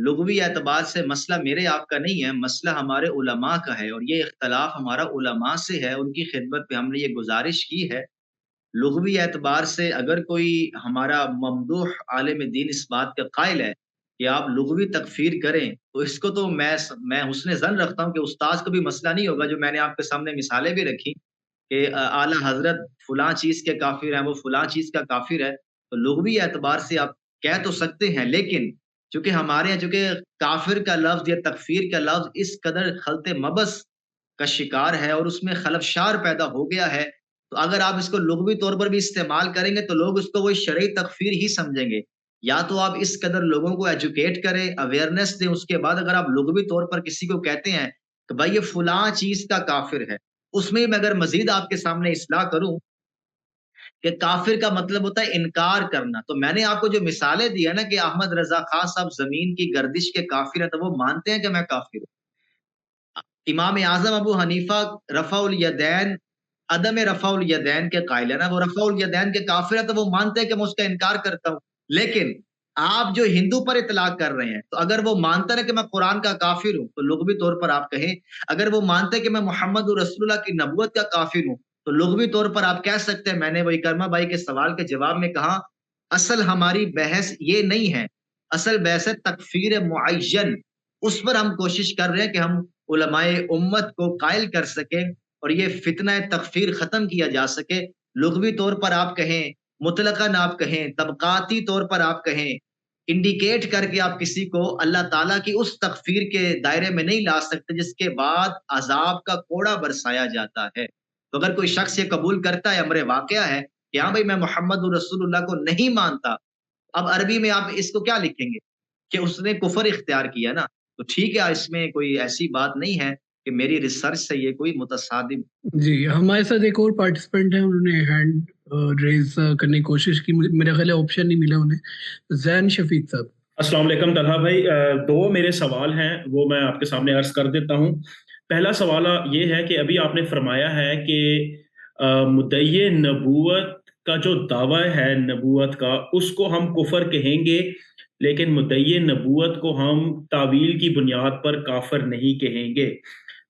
لغوی اعتبار سے مسئلہ میرے آپ کا نہیں ہے, مسئلہ ہمارے علماء کا ہے, اور یہ اختلاف ہمارا علماء سے ہے. ان کی خدمت پہ ہم نے یہ گزارش کی ہے. لغوی اعتبار سے اگر کوئی ہمارا ممدوح عالم دین اس بات کا قائل ہے کہ آپ لغوی تکفیر کریں, تو اس کو تو میں حسن ظن رکھتا ہوں کہ استاذ کو بھی مسئلہ نہیں ہوگا. جو میں نے آپ کے سامنے مثالیں بھی رکھی کہ اعلیٰ حضرت فلاں چیز کے کافر ہیں, وہ فلاں چیز کا کافر ہے, تو لغوی اعتبار سے آپ کہہ تو سکتے ہیں. لیکن چونکہ ہمارے یہاں چونکہ کافر کا لفظ یا تکفیر کا لفظ اس قدر خلط مبس کا شکار ہے اور اس میں خلفشار پیدا ہو گیا ہے, تو اگر آپ اس کو لغوی طور پر بھی استعمال کریں گے تو لوگ اس کو وہ شرعی تکفیر ہی سمجھیں گے. یا تو آپ اس قدر لوگوں کو ایجوکیٹ کریں, اویئرنیس دیں, اس کے بعد اگر آپ لغوی طور پر کسی کو کہتے ہیں کہ بھائی یہ فلاں چیز کا کافر ہے, اس میں میں اگر مزید آپ کے سامنے اصلاح کروں کہ کافر کا مطلب ہوتا ہے انکار کرنا, تو میں نے آپ کو جو مثالیں دی ہے نا کہ احمد رضا خان صاحب زمین کی گردش کے کافر ہیں, تو وہ مانتے ہیں کہ میں کافر ہوں. امام اعظم ابو حنیفہ رفع الیدین عدم رفع الیدین کے قائل ہے نا, وہ رفع الیدین کے کافر ہے, تو وہ مانتے ہیں کہ میں اس کا انکار کرتا ہوں. لیکن آپ جو ہندو پر اطلاق کر رہے ہیں، تو اگر وہ مانتا ہے کہ میں قرآن کا کافر ہوں تو لغوی طور پر آپ کہیں، اگر وہ مانتا ہے کہ میں محمد رسول اللہ کی نبوت کا کافر ہوں تو لغوی طور پر آپ کہہ سکتے ہیں۔ میں نے وہی کرما بھائی کے سوال کے جواب میں کہا اصل ہماری بحث یہ نہیں ہے، اصل بحث ہے تکفیر معین، اس پر ہم کوشش کر رہے ہیں کہ ہم علماء امت کو قائل کر سکیں اور یہ فتنہ تکفیر ختم کیا جا سکے۔ لغوی طور پر آپ کہیں، مطلقاً آپ کہیں، طبقاتی طور پر آپ کہیں، انڈیکیٹ کر کے آپ کسی کو اللہ تعالیٰ کی اس تکفیر کے دائرے میں نہیں لا سکتے جس کے بعد عذاب کا کوڑا برسایا جاتا ہے۔ تو اگر کوئی شخص یہ قبول کرتا ہے، امر واقعہ ہے کہ ہاں بھائی میں محمد رسول اللہ کو نہیں مانتا، اب عربی میں آپ اس کو کیا لکھیں گے کہ اس نے کفر اختیار کیا نا، تو ٹھیک ہے، اس میں کوئی ایسی بات نہیں ہے کہ میری ریسرچ سے یہ کوئی متصادم۔ جی ہمارے ساتھ ایک اور پارٹیسپینٹ ہیں، انہوں نے ہینڈ ریز کرنے کی کوشش کی، میرا خیال ہے آپشن نہیں ملا انہیں۔ زین شفیق صاحب۔ السلام علیکم طلحہ بھائی، دو میرے سوال ہیں وہ میں آپ کے سامنے عرض کر دیتا ہوں۔ پہلا سوال یہ ہے کہ ابھی آپ نے فرمایا ہے کہ مدعی نبوت کا جو دعویٰ ہے نبوت کا اس کو ہم کفر کہیں گے، لیکن مدعی نبوت کو ہم تعویل کی بنیاد پر کافر نہیں کہیں گے۔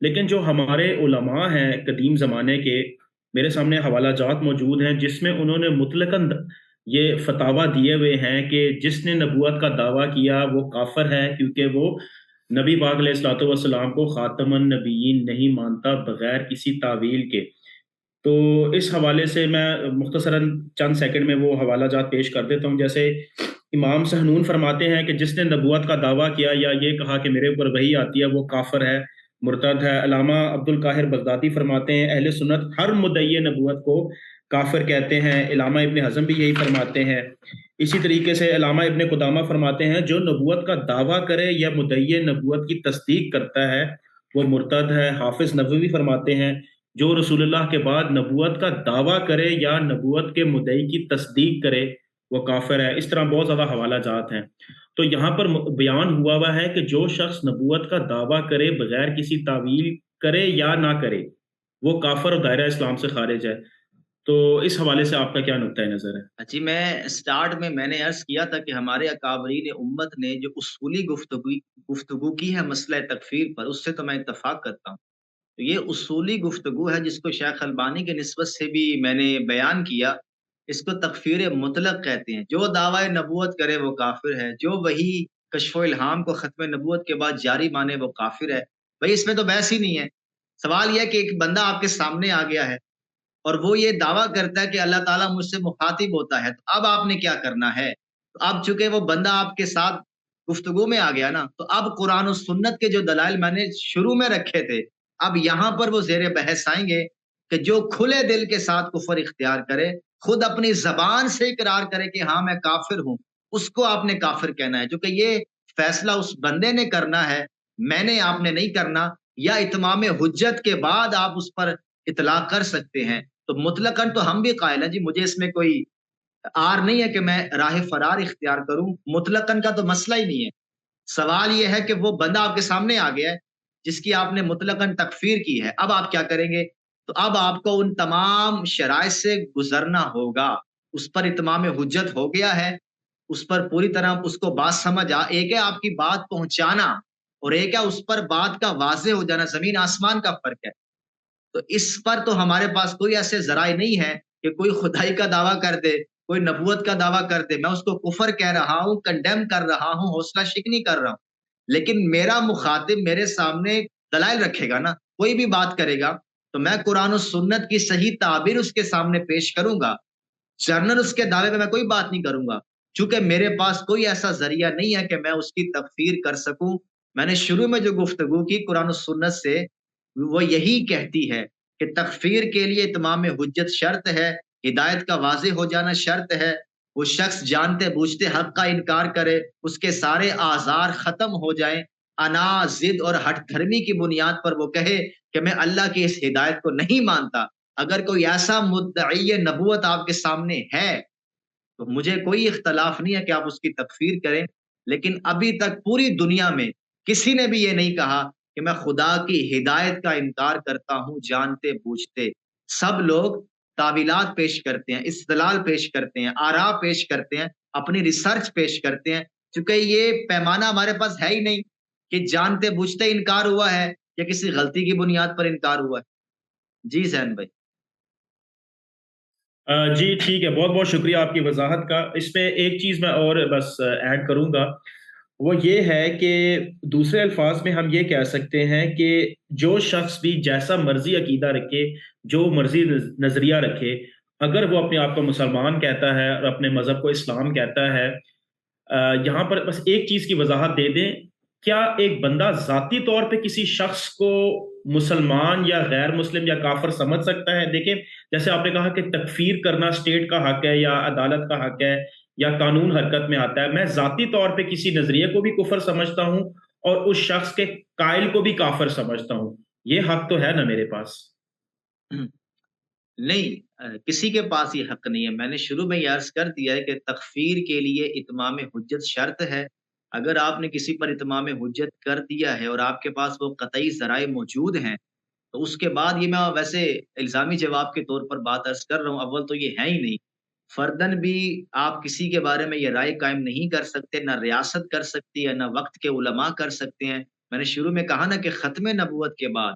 لیکن جو ہمارے علماء ہیں قدیم زمانے کے، میرے سامنے حوالہ جات موجود ہیں جس میں انہوں نے مطلقاً یہ فتاویٰ دیے ہوئے ہیں کہ جس نے نبوت کا دعویٰ کیا وہ کافر ہے، کیونکہ وہ نبی پاک علیہ الصلوۃ والسلام کو خاتم النبیین نہیں مانتا بغیر کسی تعویل کے۔ تو اس حوالے سے میں مختصراً چند سیکنڈ میں وہ حوالہ جات پیش کر دیتا ہوں۔ جیسے امام سہنون فرماتے ہیں کہ جس نے نبوت کا دعویٰ کیا یا یہ کہا کہ میرے اوپر وحی آتی ہے وہ کافر ہے، مرتد ہے۔ علامہ عبد القاہر بغدادی فرماتے ہیں اہل سنت ہر مدعی نبوت کو کافر کہتے ہیں۔ علامہ ابن حزم بھی یہی فرماتے ہیں۔ اسی طریقے سے علامہ ابن قدامہ فرماتے ہیں جو نبوت کا دعویٰ کرے یا مدعی نبوت کی تصدیق کرتا ہے وہ مرتد ہے۔ حافظ نووی فرماتے ہیں جو رسول اللہ کے بعد نبوت کا دعویٰ کرے یا نبوت کے مدعی کی تصدیق کرے وہ کافر ہے۔ اس طرح بہت زیادہ حوالہ جات ہیں۔ تو یہاں پر بیان ہوا ہے کہ جو شخص نبوت کا دعویٰ کرے بغیر کسی تعویل کرے یا نہ کرے وہ کافر اور دائرہ اسلام سے خارج ہے۔ تو اس حوالے سے آپ کا کیا نقطۂ نظر ہے؟ جی میں سٹارٹ میں نے عرض کیا تھا کہ ہمارے اکابرین امت نے جو اصولی گفتگو کی ہے مسئلہ تکفیر پر، اس سے تو میں اتفاق کرتا ہوں۔ تو یہ اصولی گفتگو ہے جس کو شیخ البانی کے نسبت سے بھی میں نے بیان کیا، اس کو تکفیر مطلق کہتے ہیں۔ جو دعوی نبوت کرے وہ کافر ہے، جو وہی کشف و الہام کو ختم نبوت کے بعد جاری مانے وہ کافر ہے۔ بھائی اس میں تو بحث ہی نہیں ہے۔ سوال یہ ہے کہ ایک بندہ آپ کے سامنے آ گیا ہے اور وہ یہ دعویٰ کرتا ہے کہ اللہ تعالیٰ مجھ سے مخاطب ہوتا ہے، تو اب آپ نے کیا کرنا ہے؟ تو اب چونکہ وہ بندہ آپ کے ساتھ گفتگو میں آ گیا نا، تو اب قرآن و سنت کے جو دلائل میں نے شروع میں رکھے تھے اب یہاں پر وہ زیر بحث آئیں گے کہ جو کھلے دل کے ساتھ کفر اختیار کرے، خود اپنی زبان سے اقرار کرے کہ ہاں میں کافر ہوں، اس کو آپ نے کافر کہنا ہے، کیونکہ یہ فیصلہ اس بندے نے کرنا ہے، میں نے آپ نے نہیں کرنا، یا اتمام حجت کے بعد آپ اس پر اطلاق کر سکتے ہیں۔ تو مطلقاً تو ہم بھی قائل ہیں جی، مجھے اس میں کوئی آر نہیں ہے کہ میں راہ فرار اختیار کروں، مطلقاً کا تو مسئلہ ہی نہیں ہے۔ سوال یہ ہے کہ وہ بندہ آپ کے سامنے آ گیا ہے جس کی آپ نے مطلقاً تکفیر کی ہے، اب آپ کیا کریں گے؟ تو اب آپ کو ان تمام شرائط سے گزرنا ہوگا، اس پر اتمام حجت ہو گیا ہے، اس پر پوری طرح اس کو بات سمجھ ایک ہے آپ کی بات پہنچانا اور ایک ہے اس پر بات کا واضح ہو جانا، زمین آسمان کا فرق ہے۔ تو اس پر تو ہمارے پاس کوئی ایسے ذرائع نہیں ہے کہ کوئی خدائی کا دعویٰ کر دے، کوئی نبوت کا دعویٰ کر دے، میں اس کو کفر کہہ رہا ہوں، کنڈیم کر رہا ہوں، حوصلہ شکنی کر رہا ہوں، لیکن میرا مخاطب میرے سامنے دلائل رکھے گا نا، کوئی بھی بات کرے گا تو میں قرآن و سنت کی صحیح تعبیر اس کے سامنے پیش کروں گا، جرنل اس کے دعوے پہ میں کوئی بات نہیں کروں گا، چونکہ میرے پاس کوئی ایسا ذریعہ نہیں ہے کہ میں اس کی تکفیر کر سکوں۔ میں نے شروع میں جو گفتگو کی قرآن و سنت سے وہ یہی کہتی ہے کہ تکفیر کے لیے اتمام حجت شرط ہے، ہدایت کا واضح ہو جانا شرط ہے، وہ شخص جانتے بوجھتے حق کا انکار کرے، اس کے سارے آزار ختم ہو جائیں، انا ضد اور ہٹ دھرمی کی بنیاد پر وہ کہے کہ میں اللہ کی اس ہدایت کو نہیں مانتا۔ اگر کوئی ایسا مدعی نبوت آپ کے سامنے ہے تو مجھے کوئی اختلاف نہیں ہے کہ آپ اس کی تکفیر کریں، لیکن ابھی تک پوری دنیا میں کسی نے بھی یہ نہیں کہا کہ میں خدا کی ہدایت کا انکار کرتا ہوں جانتے بوجھتے۔ سب لوگ تعویلات پیش کرتے ہیں، استدلال پیش کرتے ہیں، آراء پیش کرتے ہیں، اپنی ریسرچ پیش کرتے ہیں، چونکہ یہ پیمانہ ہمارے پاس ہے ہی نہیں کہ جانتے بوجھتے انکار ہوا ہے یا کسی غلطی کی بنیاد پر انکار ہوا ہے۔ جی زین بھائی۔ جی ٹھیک ہے، بہت بہت شکریہ آپ کی وضاحت کا۔ اس میں ایک چیز میں اور بس ایڈ کروں گا، وہ یہ ہے کہ دوسرے الفاظ میں ہم یہ کہہ سکتے ہیں کہ جو شخص بھی جیسا مرضی عقیدہ رکھے، جو مرضی نظریہ رکھے، اگر وہ اپنے آپ کو مسلمان کہتا ہے اور اپنے مذہب کو اسلام کہتا ہے، یہاں پر بس ایک چیز کی وضاحت دے دیں، کیا ایک بندہ ذاتی طور پہ کسی شخص کو مسلمان یا غیر مسلم یا کافر سمجھ سکتا ہے؟ دیکھیں، جیسے آپ نے کہا کہ تکفیر کرنا اسٹیٹ کا حق ہے یا عدالت کا حق ہے یا قانون حرکت میں آتا ہے، میں ذاتی طور پہ کسی نظریے کو بھی کفر سمجھتا ہوں اور اس شخص کے قائل کو بھی کافر سمجھتا ہوں، یہ حق تو ہے نا میرے پاس؟ نہیں، کسی کے پاس یہ حق نہیں ہے۔ میں نے شروع میں یہ عرض کر دیا ہے کہ تکفیر کے لیے اتمام حجت شرط ہے۔ اگر آپ نے کسی پر اتمام حجت کر دیا ہے اور آپ کے پاس وہ قطعی ذرائع موجود ہیں، تو اس کے بعد یہ میں ویسے الزامی جواب کے طور پر بات عرض کر رہا ہوں، اول تو یہ ہے ہی نہیں، فردن بھی آپ کسی کے بارے میں یہ رائے قائم نہیں کر سکتے، نہ ریاست کر سکتی ہے، نہ وقت کے علماء کر سکتے ہیں۔ میں نے شروع میں کہا نا کہ ختم نبوت کے بعد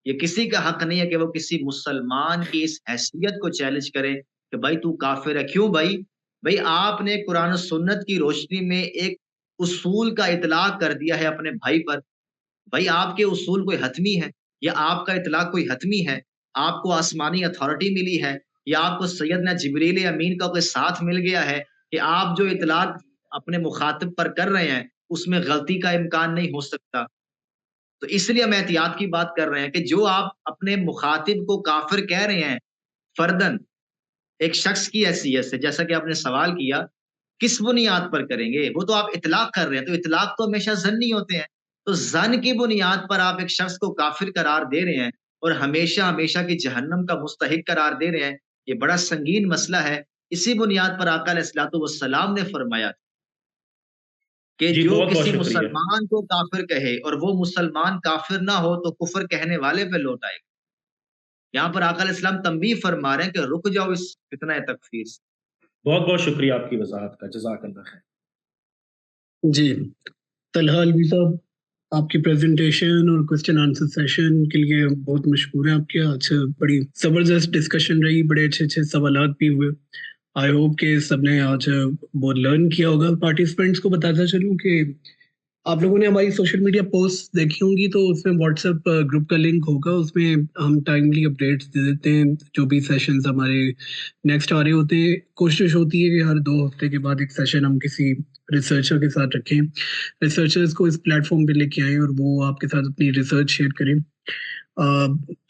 یہ کسی کا حق نہیں ہے کہ وہ کسی مسلمان کی اس حیثیت کو چیلنج کرے کہ بھائی تو کافر ہے۔ کیوں بھائی آپ نے قرآن و سنت کی روشنی میں ایک اصول کا اطلاق کر دیا ہے اپنے بھائی پر، بھائی آپ کے اصول کوئی حتمی ہے یا آپ کا اطلاق کوئی حتمی ہے، آپ کو آسمانی اتھارٹی ملی ہے یا آپ کو سیدنا جبریل امین کا کوئی ساتھ مل گیا ہے کہ آپ جو اطلاق اپنے مخاطب پر کر رہے ہیں اس میں غلطی کا امکان نہیں ہو سکتا۔ تو اس لیے ہم احتیاط کی بات کر رہے ہیں کہ جو آپ اپنے مخاطب کو کافر کہہ رہے ہیں فردن ایک شخص کی حیثیت سے، جیسا کہ آپ نے سوال کیا کس بنیاد پر کریں گے، وہ تو آپ اطلاق کر رہے ہیں، تو اطلاق تو ہمیشہ ظنی ہوتے ہیں، تو ظن کی بنیاد پر آپ ایک شخص کو کافر قرار دے رہے ہیں اور ہمیشہ ہمیشہ کی جہنم کا مستحق قرار دے رہے ہیں، یہ بڑا سنگین مسئلہ ہے۔ اسی بنیاد پر آقا علیہ الصلوۃ والسلام نے فرمایا کہ جی جو بہت بہت کسی شکریہ۔ مسلمان کو کافر کہے اور وہ مسلمان کافر نہ ہو تو کفر کہنے والے پہ لوٹ آئے گا۔ یہاں پر آقا علیہ السلام تنبیہ فرما رہے ہیں کہ رک جاؤ اس فتنہ تکفیر سے۔ بہت بہت شکریہ آپ کی وضاحت کا، جزاک اللہ خیر۔ جی طلحہ الوی صاحب، آپ کی پریزنٹیشن اور کوسچن آنسر سیشن کے لیے بہت مشکور ہیں آپ کے۔ آج بڑی زبردست ڈسکشن رہی، بڑے اچھے سوالات بھی ہوئے۔ آئی ہوپ کہ سب نے آج بہت لرن کیا ہوگا۔ پارٹیسپینٹس کو بتاتا چلوں کہ آپ لوگوں نے ہماری سوشل میڈیا پوسٹ دیکھی ہوں گی، تو اس میں واٹس ایپ گروپ کا لنک ہوگا، اس میں ہم ٹائملی اپڈیٹس دے دیتے ہیں، جو بھی سیشنز ہمارے نیکسٹ آ رہے ہوتے ہیں۔ کوشش ہوتی ہے کہ ہر 2 ہفتے کے بعد ایک سیشن ہم کسی ریسرچر کے ساتھ رکھیں، ریسرچرز کو اس پلیٹ فارم پہ لے کے آئیں اور وہ آپ کے ساتھ اپنی ریسرچ شیئر کریں۔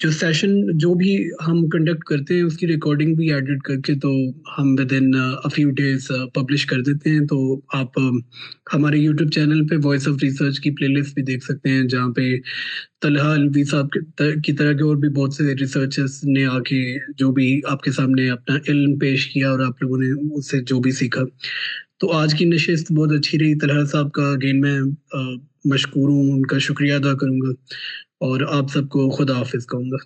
جو سیشن جو بھی ہم کنڈکٹ کرتے ہیں اس کی ریکارڈنگ بھی ایڈٹ کر کے تو ہم within few days publish کر دیتے ہیں، تو آپ ہمارے یوٹیوب چینل پہ وائس آف ریسرچ کی پلے لسٹ بھی دیکھ سکتے ہیں، جہاں پہ طلحہ الوی صاحب کی طرح کے اور بھی بہت سے ریسرچرز نے آ کے جو بھی آپ کے سامنے اپنا علم پیش کیا اور آپ لوگوں نے اس سے جو بھی سیکھا۔ تو آج کی نشست بہت اچھی رہی۔ طلحہ صاحب کا اگین میں مشکور ہوں، ان کا شکریہ ادا کروں گا اور آپ سب کو خدا حافظ کہوں گا۔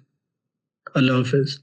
اللہ حافظ۔